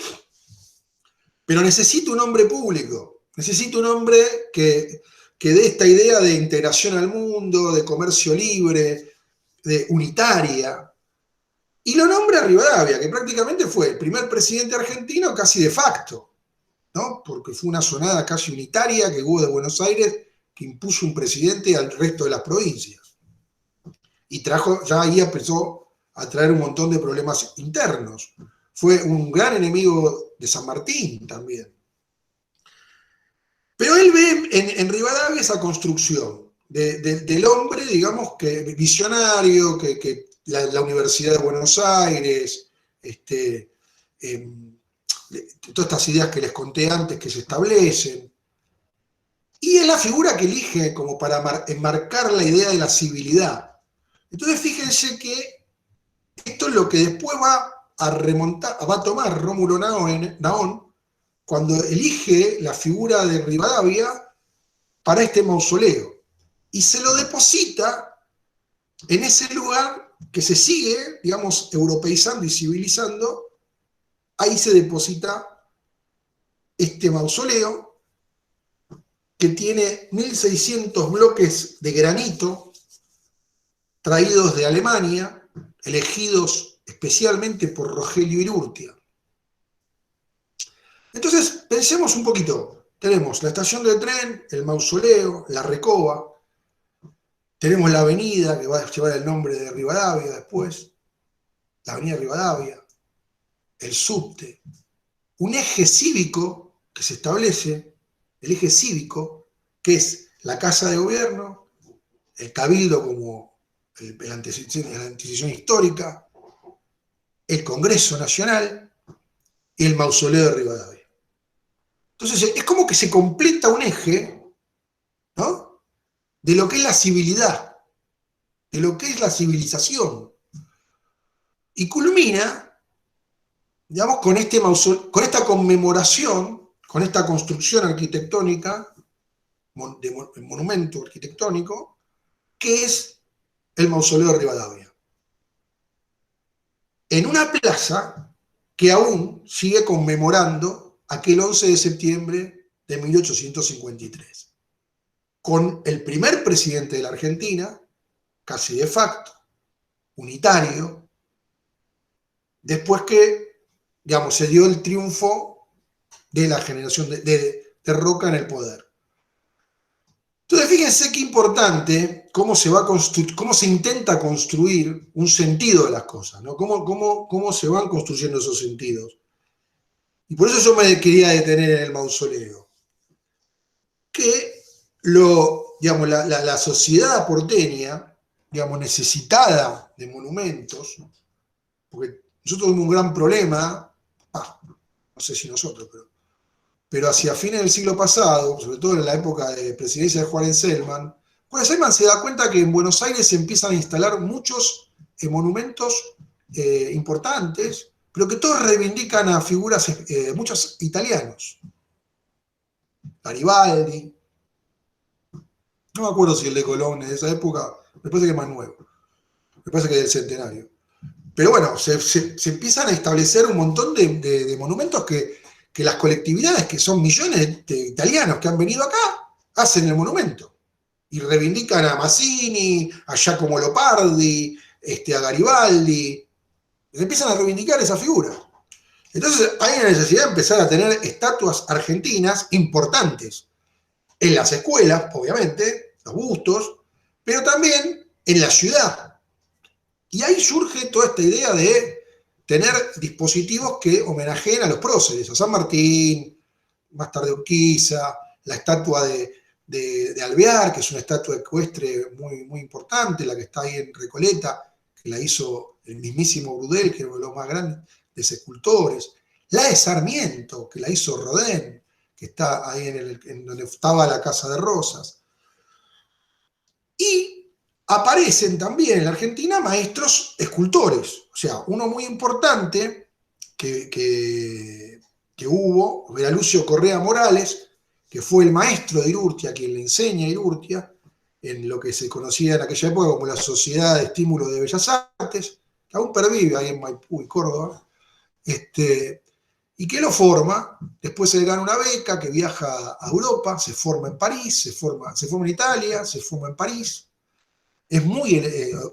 pero necesita un hombre público, necesita un hombre que dé esta idea de integración al mundo, de comercio libre, de unitaria, y lo nombra Rivadavia, que prácticamente fue el primer presidente argentino casi de facto, ¿no? Porque fue una sonada casi unitaria que hubo de Buenos Aires, que impuso un presidente al resto de las provincias. Y ya ahí empezó a traer un montón de problemas internos. Fue un gran enemigo de San Martín también. Pero él ve en Rivadavia esa construcción del hombre, digamos, que visionario, que la Universidad de Buenos Aires, todas estas ideas que les conté antes que se establecen. Y es la figura que elige como para enmarcar la idea de la civilidad. Entonces fíjense que esto es lo que después va a tomar Rómulo Naón cuando elige la figura de Rivadavia para este mausoleo. Y se lo deposita en ese lugar que se sigue, digamos, europeizando y civilizando. Ahí se deposita este mausoleo que tiene 1.600 bloques de granito traídos de Alemania, elegidos especialmente por Rogelio Urrutia. Entonces, pensemos un poquito. Tenemos la estación de tren, el mausoleo, la recoba, Tenemos la avenida que va a llevar el nombre de Rivadavia después, la avenida Rivadavia, el subte, un eje cívico que se establece, el eje cívico, que es la Casa de Gobierno, el Cabildo como la antecesión histórica, el Congreso Nacional y el Mausoleo de Rivadavia. Entonces es como que se completa un eje, ¿no?, de lo que es la civilidad, de lo que es la civilización, y culmina, digamos, con esta conmemoración, con esta construcción arquitectónica, de monumento arquitectónico, que es el Mausoleo de Rivadavia. En una plaza que aún sigue conmemorando aquel 11 de septiembre de 1853, con el primer presidente de la Argentina, casi de facto, unitario, después que, digamos, se dio el triunfo de la generación de Roca en el poder. Entonces, fíjense qué importante cómo se intenta construir un sentido de las cosas, ¿no? Cómo se van construyendo esos sentidos. Y por eso yo me quería detener en el mausoleo. Que digamos, la sociedad porteña, digamos, necesitada de monumentos, porque nosotros tuvimos un gran problema, no sé si nosotros, pero hacia fines del siglo pasado, sobre todo en la época de presidencia de Juárez Selman se da cuenta que en Buenos Aires se empiezan a instalar muchos monumentos importantes, pero que todos reivindican a figuras, muchos italianos. Garibaldi, no me acuerdo si el de Colón de esa época, me parece que es más nuevo, me parece que es del centenario. Pero bueno, se empiezan a establecer un montón de monumentos que las colectividades, que son millones de italianos que han venido acá, hacen el monumento. Y reivindican a Mazzini, a Giacomo Leopardi, a Garibaldi. Empiezan a reivindicar esa figura. Entonces hay una necesidad de empezar a tener estatuas argentinas importantes en las escuelas, obviamente, los bustos, pero también en la ciudad. Y ahí surge toda esta idea de tener dispositivos que homenajeen a los próceres, a San Martín, más tarde Urquiza, la estatua de Alvear, que es una estatua ecuestre muy, muy importante, la que está ahí en Recoleta, que la hizo el mismísimo Brudel, que es uno de los más grandes escultores, la de Sarmiento, que la hizo Rodin, que está ahí en donde estaba la Casa de Rosas. Y aparecen también en la Argentina maestros escultores. O sea, uno muy importante que hubo era Lucio Correa Morales, que fue el maestro de Irurtia, quien le enseña a Irurtia, en lo que se conocía en aquella época como la Sociedad de Estímulo de Bellas Artes, que aún pervive ahí en Maipú y Córdoba, y que lo forma. Después se le gana una beca, que viaja a Europa, se forma en París, se forma en Italia, se forma en París. Es muy,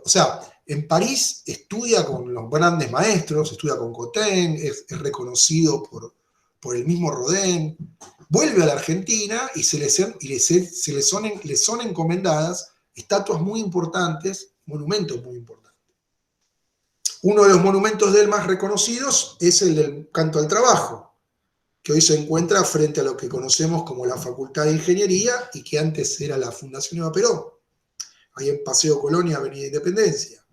o sea, en París estudia con los grandes maestros, estudia con Cotten, es reconocido por el mismo Rodin, vuelve a la Argentina y le son encomendadas estatuas muy importantes, monumentos muy importantes. Uno de los monumentos de él más reconocidos es el del Canto al Trabajo, que hoy se encuentra frente a lo que conocemos como la Facultad de Ingeniería y que antes era la Fundación Eva Perón, ahí en Paseo Colonia, Avenida Independencia.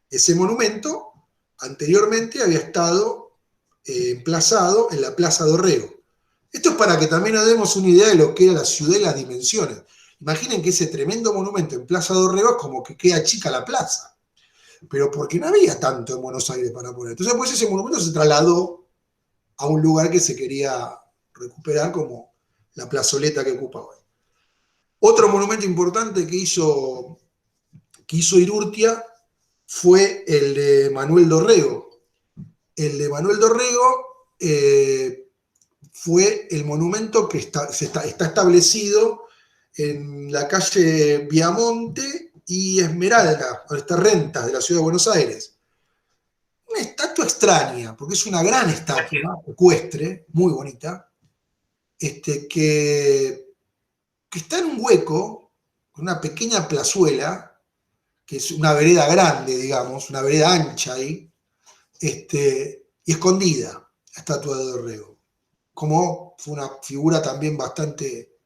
Ese monumento anteriormente había estado emplazado en la Plaza Dorrego. Esto es para que también nos demos una idea de lo que era la ciudad y las dimensiones. Imaginen que ese tremendo monumento en Plaza Dorrego es como que queda chica la plaza, pero porque no había tanto en Buenos Aires para poner. Entonces, pues ese monumento se trasladó a un lugar que se quería recuperar como la plazoleta que ocupa hoy. Otro monumento importante que hizo Irurtia fue el de Manuel Dorrego. El de Manuel Dorrego fue el monumento que está establecido en la calle Viamonte y Esmeralda, donde está Rentas, de la ciudad de Buenos Aires. Una estatua extraña, porque es una gran estatua ecuestre, muy bonita, que está en un hueco, con una pequeña plazuela, que es una vereda grande, digamos, una vereda ancha ahí, y escondida, la estatua de Dorrego. Como fue una figura también bastante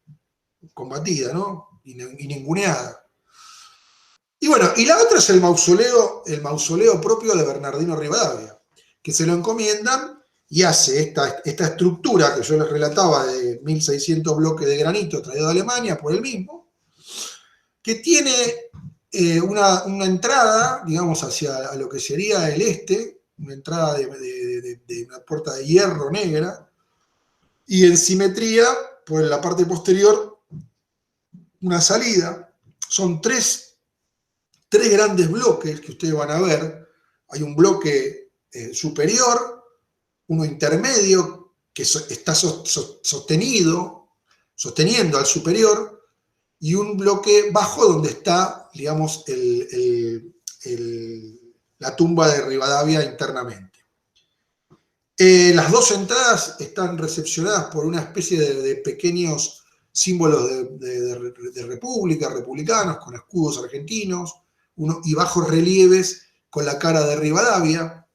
combatida, ¿no? Y ninguneada. Y bueno, y la otra es el mausoleo propio de Bernardino Rivadavia, que se lo encomiendan y hace esta estructura que yo les relataba de 1600 bloques de granito traído de Alemania por él mismo, que tiene una entrada, digamos, hacia lo que sería el este, una entrada de una puerta de hierro negra, y en simetría, por la parte posterior, una salida. Son tres grandes bloques que ustedes van a ver. Hay un bloque superior, uno intermedio que está sosteniendo al superior, y un bloque bajo donde está, digamos, la tumba de Rivadavia internamente. Las dos entradas están recepcionadas por una especie de pequeños símbolos de república, republicanos, con escudos argentinos, y bajos relieves con la cara de Rivadavia.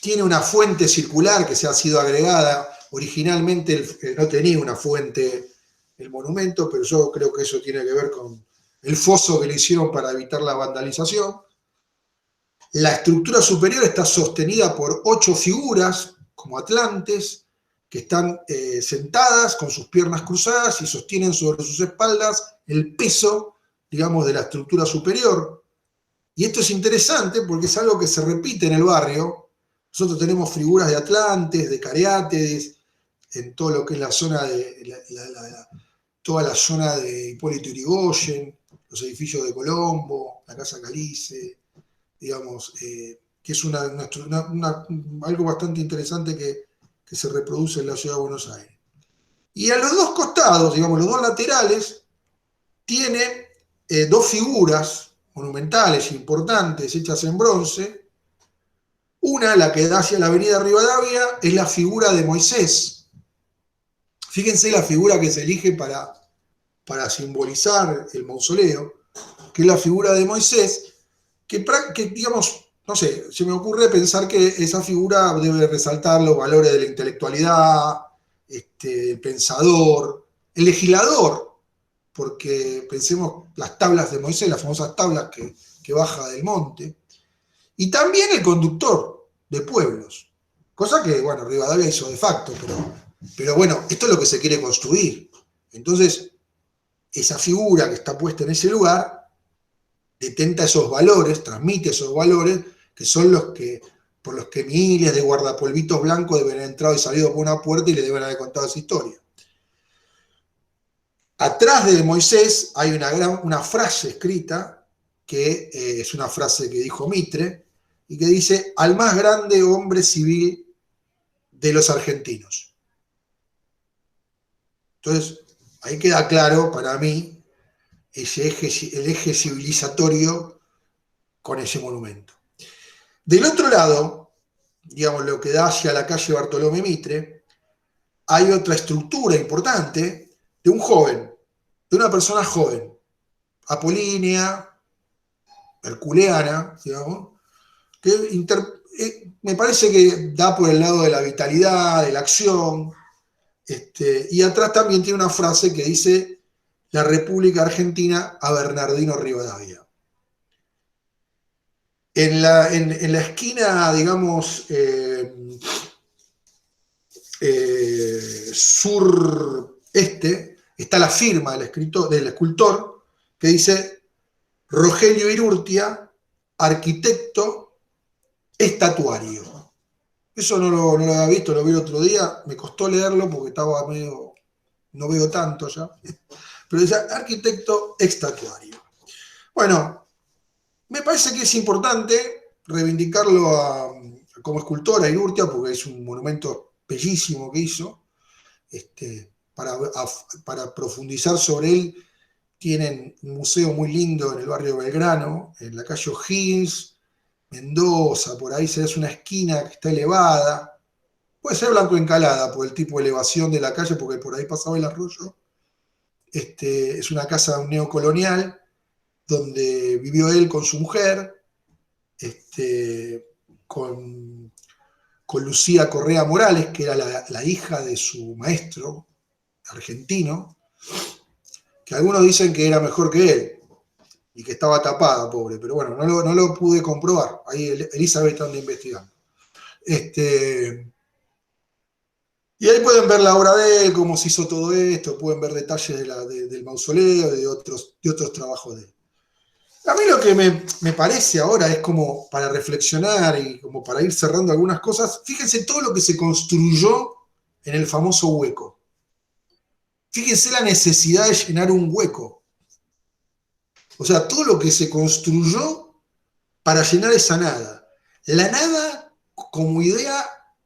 Tiene una fuente circular que se ha sido agregada. Originalmente no tenía una fuente el monumento, pero yo creo que eso tiene que ver con el foso que le hicieron para evitar la vandalización. La estructura superior está sostenida por 8 figuras, como atlantes, que están sentadas con sus piernas cruzadas y sostienen sobre sus espaldas el peso, digamos, de la estructura superior. Y esto es interesante porque es algo que se repite en el barrio. Nosotros tenemos figuras de atlantes, de cariátides, en todo lo que es la zona toda la zona de Hipólito Yrigoyen, los edificios de Colombo, la Casa Calice, digamos, que es algo bastante interesante que se reproduce en la ciudad de Buenos Aires. Y a los dos costados, digamos, los dos laterales, tiene dos figuras monumentales, importantes, hechas en bronce. Una, la que da hacia la avenida Rivadavia, es la figura de Moisés. Fíjense la figura que se elige para simbolizar el mausoleo, que es la figura de Moisés, que digamos, no sé, se me ocurre pensar que esa figura debe resaltar los valores de la intelectualidad, el pensador, el legislador, porque pensemos las tablas de Moisés, las famosas tablas que baja del monte, y también el conductor de pueblos, cosa que, bueno, Rivadavia hizo de facto, pero bueno, esto es lo que se quiere construir. Entonces, esa figura que está puesta en ese lugar detenta esos valores, transmite esos valores, que son por los que miles de guardapolvitos blancos deben haber entrado y salido por una puerta y le deben haber contado esa historia. Atrás de Moisés hay una frase escrita, que es una frase que dijo Mitre, y que dice: al más grande hombre civil de los argentinos. Entonces, ahí queda claro para mí el eje civilizatorio con ese monumento. Del otro lado, digamos, lo que da hacia la calle Bartolomé Mitre, hay otra estructura importante de un joven, de una persona joven, apolínea, herculeana, digamos, que me parece que da por el lado de la vitalidad, de la acción, y atrás también tiene una frase que dice: la República Argentina a Bernardino Rivadavia. En la esquina, digamos, sureste, está la firma del escultor, que dice: Rogelio Irurtia, arquitecto estatuario. Eso no lo había visto, lo vi el otro día, me costó leerlo porque estaba medio, no veo tanto ya, pero decía arquitecto estatuario. Bueno, me parece que es importante reivindicarlo como escultor a Irurtia, porque es un monumento bellísimo que hizo. Para profundizar sobre él, tienen un museo muy lindo en el barrio Belgrano, en la calle O'Higgins, Mendoza, por ahí se ve una esquina que está elevada. Puede ser Blanco Encalada por el tipo de elevación de la calle, porque por ahí pasaba el arroyo. es una casa neocolonial donde vivió él con su mujer, con, con Lucía Correa Morales, que era la hija de su maestro argentino, que algunos dicen que era mejor que él y que estaba tapada, pobre, pero bueno, no lo pude comprobar. Ahí Elizabeth anda investigando. Y ahí pueden ver la obra de él, cómo se hizo todo esto, pueden ver detalles del mausoleo y de otros trabajos de él. A mí lo que me parece ahora es como para reflexionar y como para ir cerrando algunas cosas. Fíjense todo lo que se construyó en el famoso hueco. Fíjense la necesidad de llenar un hueco. O sea, todo lo que se construyó para llenar esa nada. La nada como idea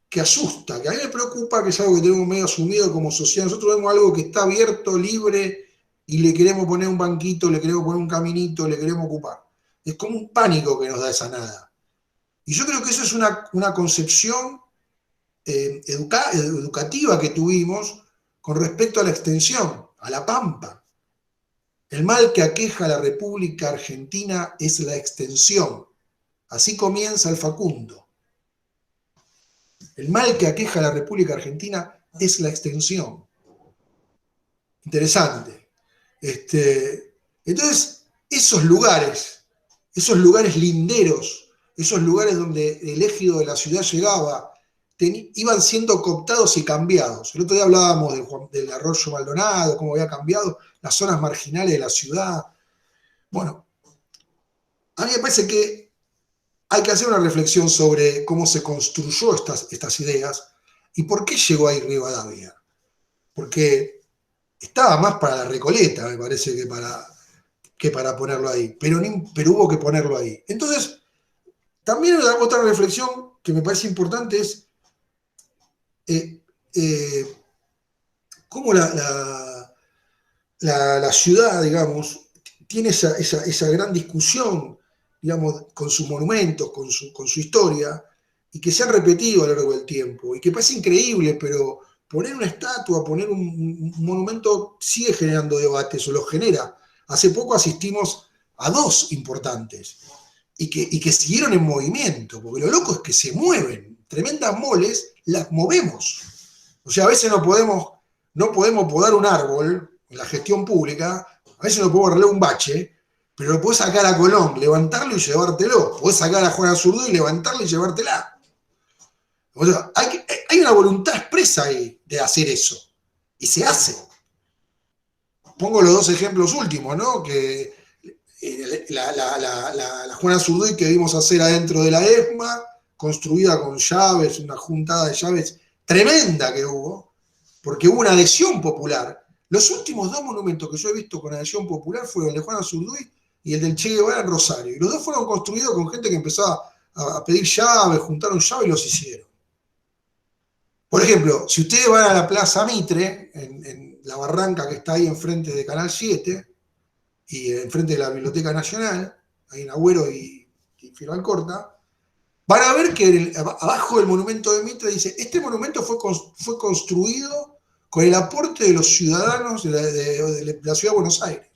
que asusta, que a mí me preocupa, que es algo que tenemos medio asumido como sociedad. Nosotros vemos algo que está abierto, libre, y le queremos poner un banquito, le queremos poner un caminito, le queremos ocupar. Es como un pánico que nos da esa nada. Y yo creo que eso es una concepción educativa que tuvimos con respecto a la extensión, a la pampa. El mal que aqueja a la República Argentina es la extensión. Así comienza el Facundo. El mal que aqueja a la República Argentina es la extensión. Interesante. Entonces, esos lugares linderos, esos lugares donde el égido de la ciudad llegaba, iban siendo cooptados y cambiados. El otro día hablábamos del Arroyo Maldonado, cómo había cambiado las zonas marginales de la ciudad. Bueno, a mí me parece que hay que hacer una reflexión sobre cómo se construyó estas ideas y por qué llegó ahí Rivadavia. Porque estaba más para la Recoleta, me parece, que para ponerlo ahí, pero hubo que ponerlo ahí. Entonces, también otra reflexión que me parece importante es cómo la ciudad, digamos, tiene esa gran discusión, digamos, con sus monumentos, con su historia, y que se han repetido a lo largo del tiempo, y que parece increíble, pero poner una estatua, poner un monumento sigue generando debates, o lo genera. Hace poco asistimos a dos importantes, y que siguieron en movimiento, porque lo loco es que se mueven, tremendas moles, las movemos. O sea, a veces no podemos podar un árbol en la gestión pública, a veces no podemos arreglar un bache, pero lo podés sacar a Colón, levantarlo y llevártelo. Podés sacar a Juana Zurduy y levantarla y llevártela. O sea, hay una voluntad expresa ahí de hacer eso. Y se hace. Pongo los dos ejemplos últimos, ¿no? Que la Juana Zurduy que vimos hacer adentro de la ESMA, construida con llaves, una juntada de llaves tremenda que hubo, porque hubo una adhesión popular. Los últimos dos monumentos que yo he visto con adhesión popular fueron el de Juana Zurduy y el del Che Guevara en Rosario. Y los dos fueron construidos con gente que empezaba a pedir llaves, juntaron llaves y los hicieron. Por ejemplo, si ustedes van a la Plaza Mitre, en la barranca que está ahí enfrente de Canal 7, y enfrente de la Biblioteca Nacional, ahí en Agüero y Filo Alcorta, van a ver que abajo del monumento de Mitre dice, este monumento fue construido con el aporte de los ciudadanos de la ciudad de Buenos Aires.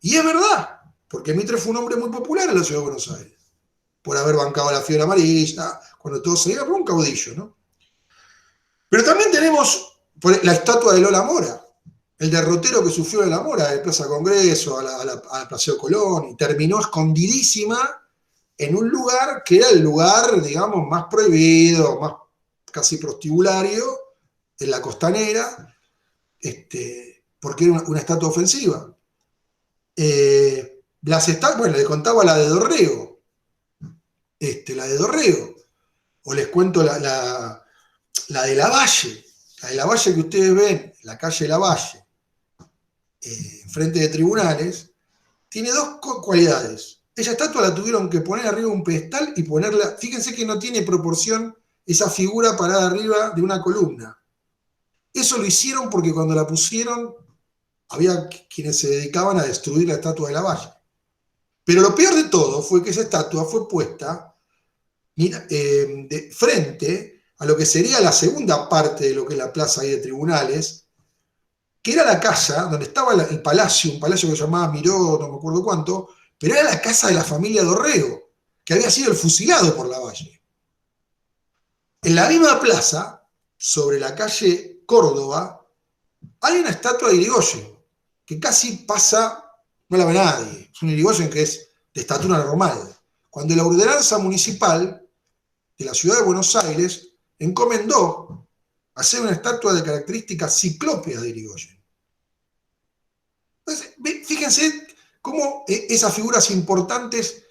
Y es verdad, porque Mitre fue un hombre muy popular en la ciudad de Buenos Aires, por haber bancado la fiebre amarilla, cuando todo se iba, por un caudillo, ¿no? Pero también tenemos la estatua de Lola Mora, el derrotero que sufrió de la Mora, de Plaza Congreso al Paseo Colón, y terminó escondidísima en un lugar que era el lugar, digamos, más prohibido, más casi prostibulario, en la Costanera, porque era una estatua ofensiva. Las estatuas, bueno, les contaba la de Dorrego, la de Dorrego, o les cuento la de Lavalle, la de Lavalle que ustedes ven, la calle Lavalle, frente de tribunales, tiene dos cualidades. Esa estatua la tuvieron que poner arriba de un pedestal y ponerla, fíjense que no tiene proporción esa figura parada arriba de una columna. Eso lo hicieron porque cuando la pusieron había quienes se dedicaban a destruir la estatua de Lavalle. Pero lo peor de todo fue que esa estatua fue puesta de frente a lo que sería la segunda parte de lo que es la plaza ahí de tribunales, que era la casa donde estaba el palacio, un palacio que se llamaba Miró, no me acuerdo cuánto, pero era la casa de la familia Dorrego, que había sido el fusilado por Lavalle. En la misma plaza, sobre la calle Córdoba, hay una estatua de Irigoyen, que casi pasa, no la ve nadie. Es un Irigoyen que es de estatura normal. Cuando la ordenanza municipal de la ciudad de Buenos Aires encomendó hacer una estatua de características ciclópeas de Irigoyen. Entonces, fíjense cómo esas figuras importantes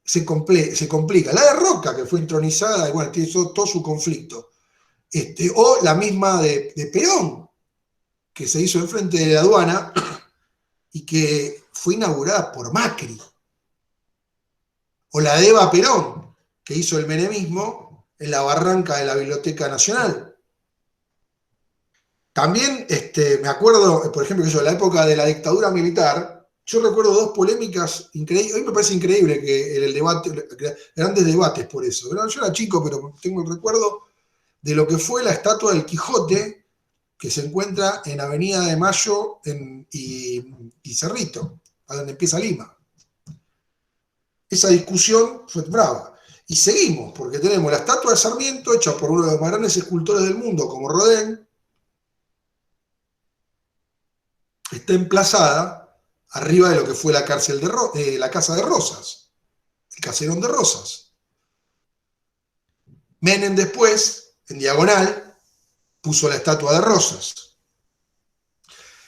se complican. La de Roca, que fue entronizada, y bueno, tiene todo su conflicto. O la misma de Perón, que se hizo enfrente de la aduana y que fue inaugurada por Macri. O la de Eva Perón, que hizo el menemismo en la barranca de la Biblioteca Nacional. También me acuerdo, por ejemplo, que yo, en la época de la dictadura militar, yo recuerdo dos polémicas increíbles. Hoy me parece increíble que en el debate, grandes debates por eso. Yo era chico, pero tengo el recuerdo de lo que fue la estatua del Quijote, que se encuentra en Avenida de Mayo y Cerrito, a donde empieza Lima. Esa discusión fue brava. Y seguimos, porque tenemos la estatua de Sarmiento, hecha por uno de los más grandes escultores del mundo, como Rodin. Está emplazada arriba de lo que fue la cárcel la Casa de Rosas, el Caserón de Rosas. Menem después, en diagonal, puso la estatua de Rosas.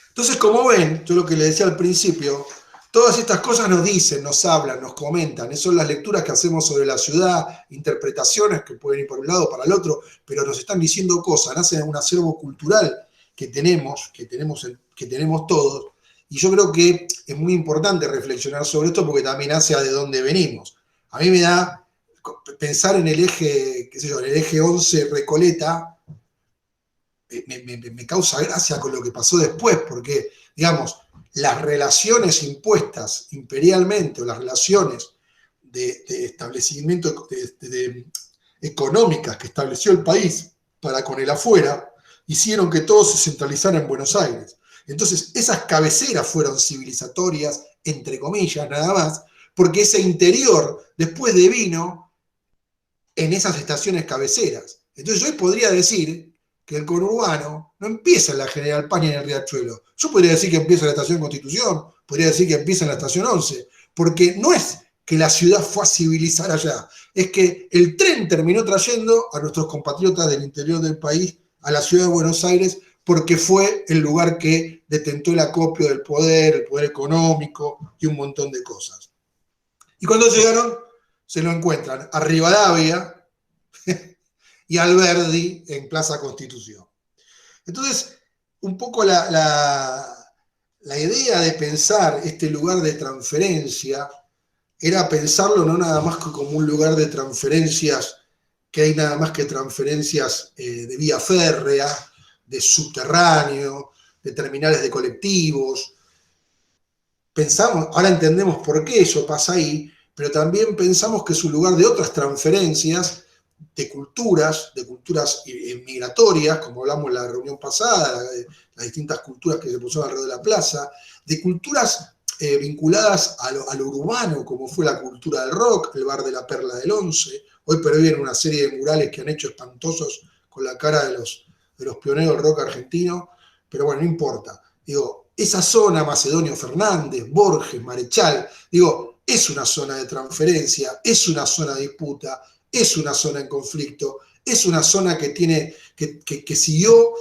Entonces, como ven, yo lo que les decía al principio, todas estas cosas nos dicen, nos hablan, nos comentan. Esas son las lecturas que hacemos sobre la ciudad, interpretaciones que pueden ir por un lado o para el otro, pero nos están diciendo cosas, nacen en un acervo cultural que tenemos todos. Y yo creo que es muy importante reflexionar sobre esto porque también hace de dónde venimos. A mí me da pensar en el eje, qué sé yo, en el eje 11 Recoleta, me causa gracia con lo que pasó después, porque, digamos, las relaciones impuestas imperialmente o las relaciones de establecimiento económicas que estableció el país para con el afuera, hicieron que todo se centralizara en Buenos Aires. Entonces, esas cabeceras fueron civilizatorias, entre comillas, nada más, porque ese interior después devino en esas estaciones cabeceras. Entonces, yo hoy podría decir que el conurbano no empieza en la General Paz ni en el Riachuelo. Yo podría decir que empieza en la estación Constitución, podría decir que empieza en la estación 11, porque no es que la ciudad fue a civilizar allá, es que el tren terminó trayendo a nuestros compatriotas del interior del país a la ciudad de Buenos Aires porque fue el lugar que detentó el acopio del poder, el poder económico y un montón de cosas. Y cuando llegaron, se lo encuentran a Rivadavia y Alberdi en Plaza Constitución. Entonces, un poco la idea de pensar este lugar de transferencia era pensarlo no nada más que como un lugar de transferencias, que hay nada más que transferencias de vía férrea, de subterráneo, de terminales de colectivos. Pensamos, ahora entendemos por qué eso pasa ahí, pero también pensamos que es un lugar de otras transferencias de culturas migratorias, como hablamos en la reunión pasada, las distintas culturas que se pusieron alrededor de la plaza, de culturas vinculadas a lo urbano, como fue la cultura del rock, el bar de la Perla del Once. Hoy por hoy vienen una serie de murales que han hecho espantosos con la cara de los pioneros del rock argentino, pero bueno, no importa. Digo, esa zona, Macedonio Fernández, Borges, Marechal, digo, es una zona de transferencia, es una zona de disputa, es una zona en conflicto, es una zona que siguió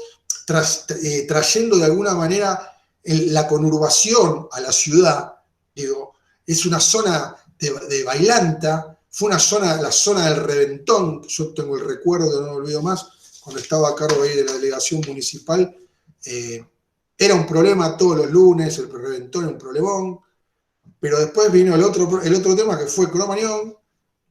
trayendo de alguna manera la conurbación a la ciudad. Digo, es una zona de bailanta, fue una zona, la zona del Reventón, yo tengo el recuerdo, no me olvido más, cuando estaba a cargo ahí de la delegación municipal, era un problema todos los lunes, el Reventón era un problemón, pero después vino el otro tema que fue Cromañón,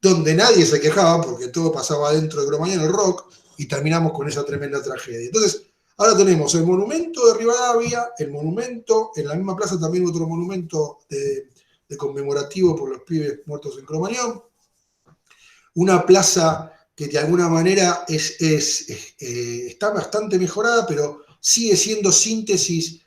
donde nadie se quejaba porque todo pasaba dentro de Cromañón, el rock, y terminamos con esa tremenda tragedia. Entonces, ahora tenemos el monumento de Rivadavia, el monumento, en la misma plaza también otro monumento de conmemorativo por los pibes muertos en Cromañón, una plaza que de alguna manera está bastante mejorada, pero sigue siendo síntesis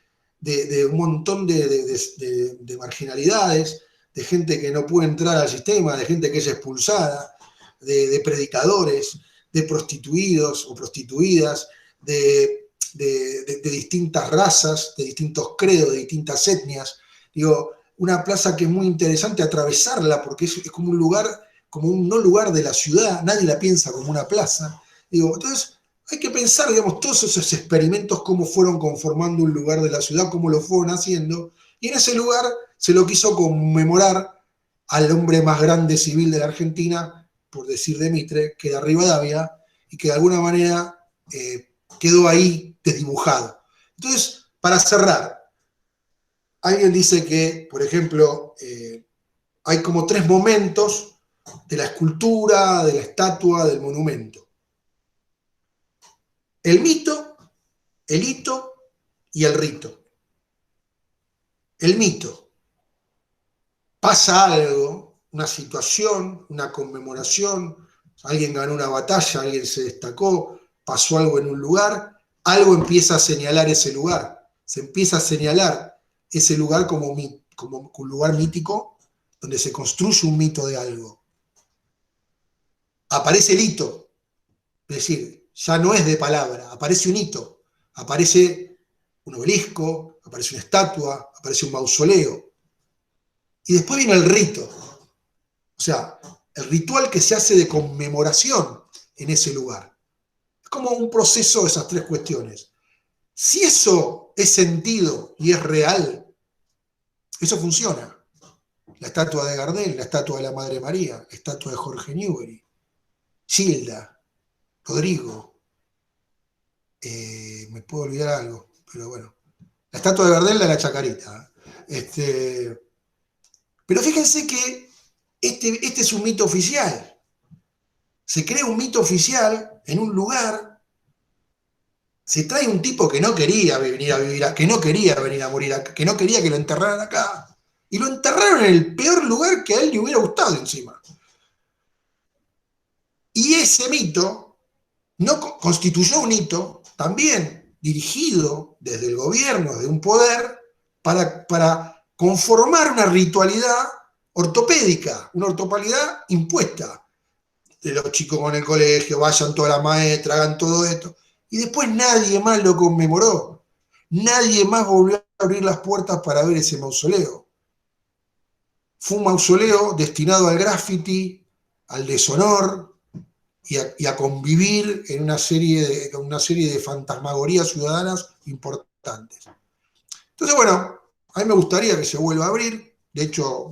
de un montón de marginalidades, de gente que no puede entrar al sistema, de gente que es expulsada, de predicadores, de prostituidos o prostituidas, de distintas razas, de distintos credos, de distintas etnias. Digo, una plaza que es muy interesante atravesarla porque es como un lugar, como un no lugar de la ciudad, nadie la piensa como una plaza. Digo, entonces hay que pensar, digamos, todos esos experimentos, cómo fueron conformando un lugar de la ciudad, cómo lo fueron haciendo, y en ese lugar se lo quiso conmemorar al hombre más grande civil de la Argentina, por decir de Mitre, que era Rivadavia, y que de alguna manera quedó ahí desdibujado. Entonces, para cerrar, alguien dice que, por ejemplo, hay como 3 momentos de la escultura, de la estatua, del monumento. El mito, el hito y el rito. El mito. Pasa algo, una situación, una conmemoración, alguien ganó una batalla, alguien se destacó, pasó algo en un lugar, algo empieza a señalar ese lugar. Se empieza a señalar ese lugar como un lugar mítico donde se construye un mito de algo. Aparece el hito, es decir, ya no es de palabra, aparece un hito, aparece un obelisco, aparece una estatua, aparece un mausoleo. Y después viene el rito, o sea, el ritual que se hace de conmemoración en ese lugar. Es como un proceso de esas 3 cuestiones. Si eso es sentido y es real, eso funciona. La estatua de Gardel, la estatua de la Madre María, la estatua de Jorge Newbery, Gilda, Rodrigo, me puedo olvidar algo, pero bueno. La estatua de Gardel de la Chacarita. Pero fíjense que este es un mito oficial. Se crea un mito oficial en un lugar, se trae un tipo que no quería venir a vivir, que no quería venir a morir acá, que no quería que lo enterraran acá, y lo enterraron en el peor lugar que a él le hubiera gustado encima. Y ese mito no constituyó un hito también dirigido desde el gobierno, de un poder, para conformar una ritualidad ortopédica, una ortopedidad impuesta. De los chicos con el colegio, vayan todas las maestras, hagan todo esto. Y después nadie más lo conmemoró. Nadie más volvió a abrir las puertas para ver ese mausoleo. Fue un mausoleo destinado al graffiti, al deshonor y a convivir en una serie de fantasmagorías ciudadanas importantes. Entonces, bueno, a mí me gustaría que se vuelva a abrir. De hecho,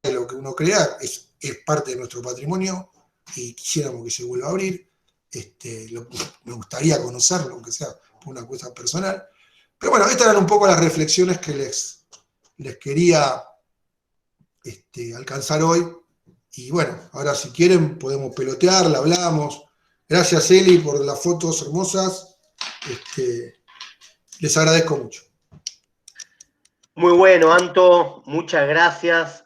lo que uno crea es parte de nuestro patrimonio y quisiéramos que se vuelva a abrir. Me gustaría conocerlo, aunque sea por una cosa personal. Pero bueno, estas eran un poco las reflexiones que les quería alcanzar hoy. Y bueno, ahora si quieren podemos pelotear, la hablamos. Gracias, Eli, por las fotos hermosas. Les agradezco mucho. Muy bueno, Anto, muchas gracias.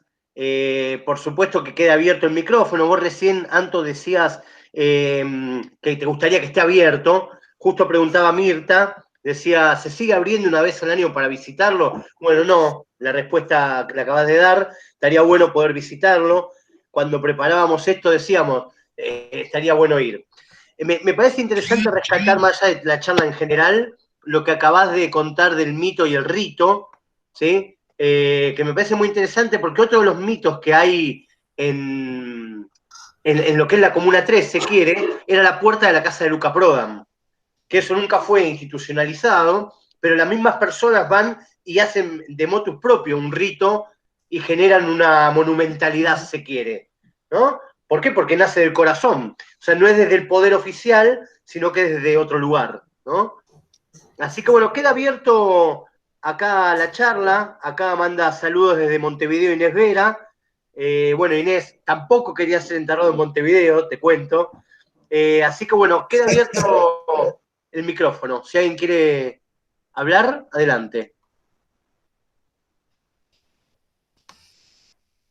Por supuesto que queda abierto el micrófono. Vos recién, Anto, decías que te gustaría que esté abierto. Justo preguntaba Mirta, decía, ¿se sigue abriendo una vez al año para visitarlo? Bueno, no, la respuesta que le acabas de dar, estaría bueno poder visitarlo. Cuando preparábamos esto decíamos, estaría bueno ir. Me parece interesante rescatar más allá de la charla en general, lo que acabás de contar del mito y el rito, ¿sí? Que me parece muy interesante porque otro de los mitos que hay en lo que es la Comuna 3, se quiere, era la puerta de la casa de Luca Prodan, que eso nunca fue institucionalizado, pero las mismas personas van y hacen de motus propio un rito y generan una monumentalidad, se quiere, ¿no? ¿Por qué? Porque nace del corazón. O sea, no es desde el poder oficial, sino que es desde otro lugar, ¿no? Así que bueno, queda abierto acá la charla. Acá manda saludos desde Montevideo Inés Vera. Bueno, Inés tampoco quería ser enterrado en Montevideo, te cuento. Así que bueno, queda abierto el micrófono. Si alguien quiere hablar, adelante.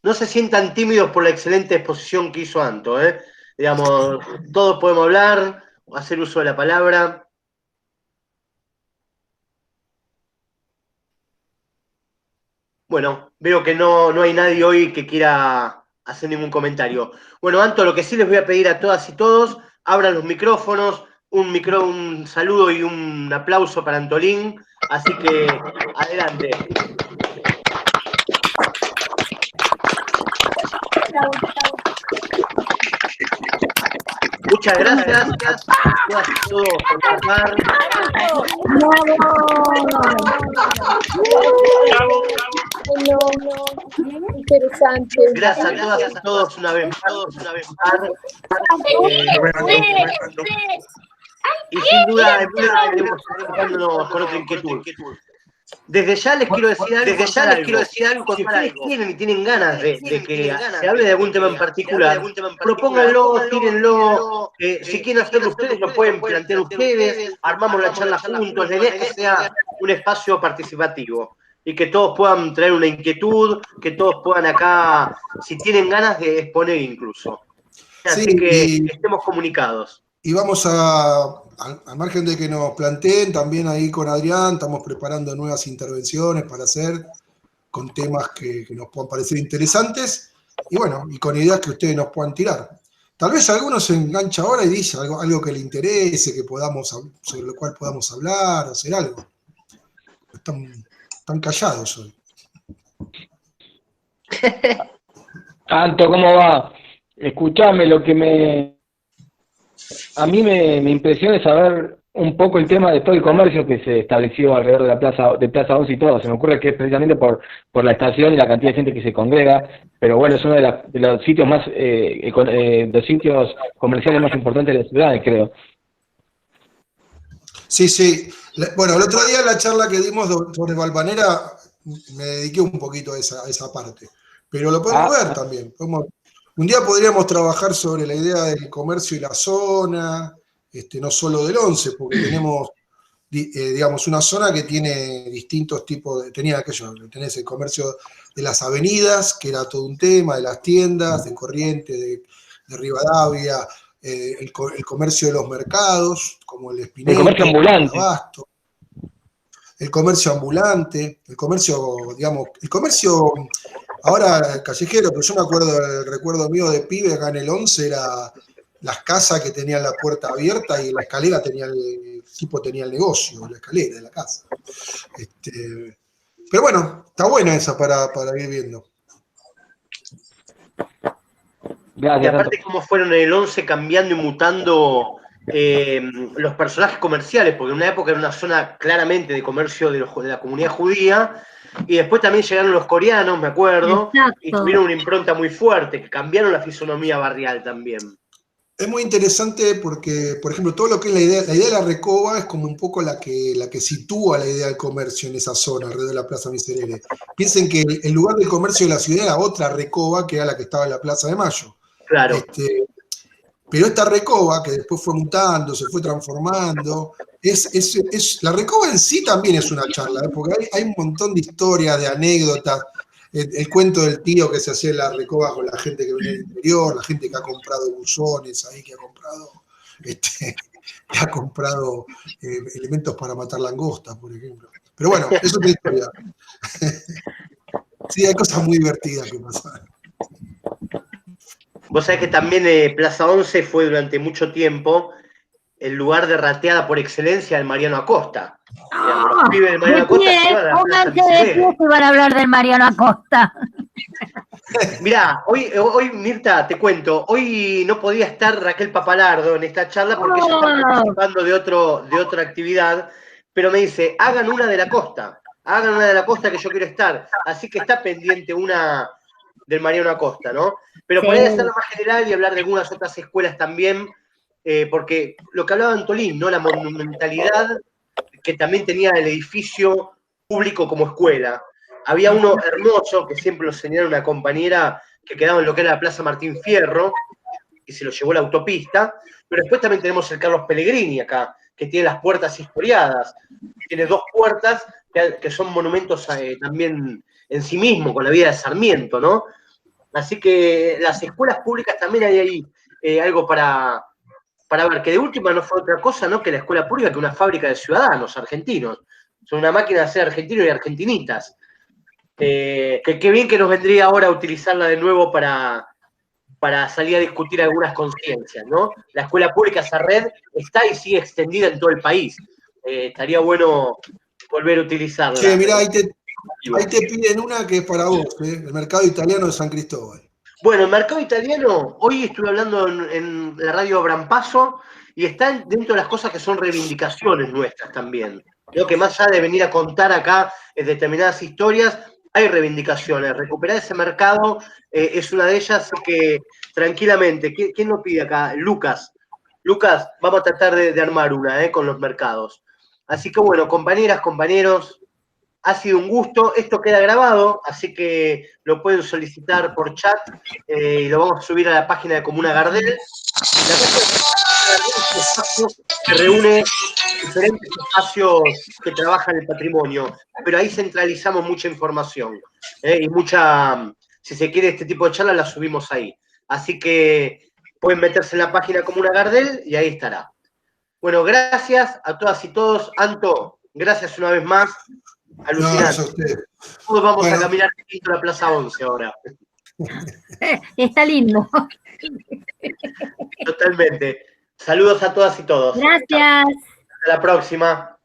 No se sientan tímidos por la excelente exposición que hizo Anto, ¿eh? Digamos, todos podemos hablar, hacer uso de la palabra. Bueno, veo que no hay nadie hoy que quiera hacer ningún comentario. Bueno, Anto, lo que sí les voy a pedir a todas y todos, abran los micrófonos, un saludo y un aplauso para Antolín. Así que, adelante. Muchas gracias a todas y todos por participar. Interesante. Gracias a todas y todos una vez más. Y sin duda, en breve estaremos ocupándonos con otra inquietud. Desde ya les quiero decir algo. Si ustedes quieren y tienen ganas de que se hable de algún tema en particular, propónganlo, tírenlo. Si quieren hacerlo ustedes, lo pueden plantear ustedes. Armamos la charla juntos. La idea es que sea un espacio participativo y que todos puedan traer una inquietud, que todos puedan acá, si tienen ganas, de exponer incluso. Así Sí, que estemos comunicados. Y vamos al margen de que nos planteen, también ahí con Adrián estamos preparando nuevas intervenciones para hacer con temas que nos puedan parecer interesantes y bueno, y con ideas que ustedes nos puedan tirar. Tal vez alguno se engancha ahora y dice algo que le interese, sobre lo cual podamos hablar o hacer algo. Están callados hoy. Anto, ¿cómo va? Escuchame, a mí me impresiona saber un poco el tema de todo el comercio que se estableció alrededor de la Plaza 11 y todo. Se me ocurre que es precisamente por la estación y la cantidad de gente que se congrega, pero bueno, es uno de los sitios más, los sitios comerciales más importantes de la ciudad, creo. Sí, sí. Bueno, el otro día en la charla que dimos sobre Valvanera me dediqué un poquito a esa parte, pero lo podemos ver también. Un día podríamos trabajar sobre la idea del comercio y la zona, no solo del 11, porque tenemos, digamos, una zona que tiene distintos tipos tenés el comercio de las avenidas, que era todo un tema, de las tiendas, de Corrientes, de Rivadavia, el comercio de los mercados, como el Espinete, el comercio ambulante. El Abasto, el comercio ambulante, el comercio ahora callejero, pero yo me acuerdo, el recuerdo mío de pibe acá en el 11 era las casas que tenían la puerta abierta y la escalera el tipo tenía el negocio, la escalera de la casa. Pero bueno, está buena esa para ir viendo. Gracias, y aparte cómo fueron en el 11 cambiando y mutando los personajes comerciales, porque en una época era una zona claramente de comercio de la comunidad judía, y después también llegaron los coreanos, me acuerdo, exacto, y tuvieron una impronta muy fuerte, que cambiaron la fisonomía barrial también. Es muy interesante porque, por ejemplo, todo lo que es la idea de la Recoba es como un poco la que sitúa la idea del comercio en esa zona, alrededor de la Plaza Miserere. Piensen que el lugar del comercio de la ciudad era otra Recoba, que era la que estaba en la Plaza de Mayo. Claro. Pero esta Recoba, que después fue mutando, se fue transformando, la Recoba en sí también es una charla, porque hay un montón de historias, de anécdotas, el cuento del tío que se hacía en la Recoba con la gente que venía del interior, la gente que ha comprado buzones ahí, que ha comprado elementos para matar langostas, por ejemplo. Pero bueno, eso es otra historia. Sí, hay cosas muy divertidas que pasan. Vos sabés que también Plaza 11 fue durante mucho tiempo el lugar de rateada por excelencia del Mariano Acosta. Los pibes del Mariano Acosta se iban a la Plaza Miserere. Van a hablar del Mariano Acosta. Mirá, hoy, Mirta, te cuento, hoy no podía estar Raquel Papalardo en esta charla porque ella está participando de otra actividad, pero me dice, hagan una de la costa que yo quiero estar. Así que está pendiente una del Mariano Acosta, ¿no? Pero sí, podría hacerlo más general y hablar de algunas otras escuelas también, porque lo que hablaba Antolín, ¿no? La monumentalidad que también tenía el edificio público como escuela. Había uno hermoso, que siempre lo señala una compañera, que quedaba en lo que era la Plaza Martín Fierro, y se lo llevó la autopista, pero después también tenemos el Carlos Pellegrini acá, que tiene las puertas historiadas, tiene 2 puertas que son monumentos también en sí mismo, con la vida de Sarmiento, ¿no? Así que las escuelas públicas también hay ahí algo para ver, que de última no fue otra cosa, ¿no? Que la escuela pública, que una fábrica de ciudadanos argentinos. Son una máquina de hacer argentinos y argentinitas. Qué bien que nos vendría ahora a utilizarla de nuevo para salir a discutir algunas conciencias, ¿no? La escuela pública, esa red, está y sigue extendida en todo el país. Estaría bueno volver a utilizarla. Che, mirá, ahí te piden una que es para vos, el mercado italiano de San Cristóbal. Bueno, el mercado italiano, hoy estuve hablando en la radio Abraham Paso y está dentro de las cosas que son reivindicaciones nuestras también. Creo que más allá de venir a contar acá determinadas historias, hay reivindicaciones. Recuperar ese mercado es una de ellas, así que tranquilamente. ¿Quién nos pide acá? Lucas. Lucas, vamos a tratar de armar una con los mercados. Así que bueno, compañeras, compañeros, ha sido un gusto. Esto queda grabado, así que lo pueden solicitar por chat y lo vamos a subir a la página de Comuna Gardel. La página de Comuna Gardel es un espacio que reúne diferentes espacios que trabajan el patrimonio, pero ahí centralizamos mucha información y mucha, si se quiere, este tipo de charlas las subimos ahí. Así que pueden meterse en la página Comuna Gardel y ahí estará. Bueno, gracias a todas y todos. Anto, gracias una vez más. Alucinante. No, Todos vamos a caminar a la Plaza 11 ahora. Está lindo. Totalmente. Saludos a todas y todos. Gracias. Hasta la próxima.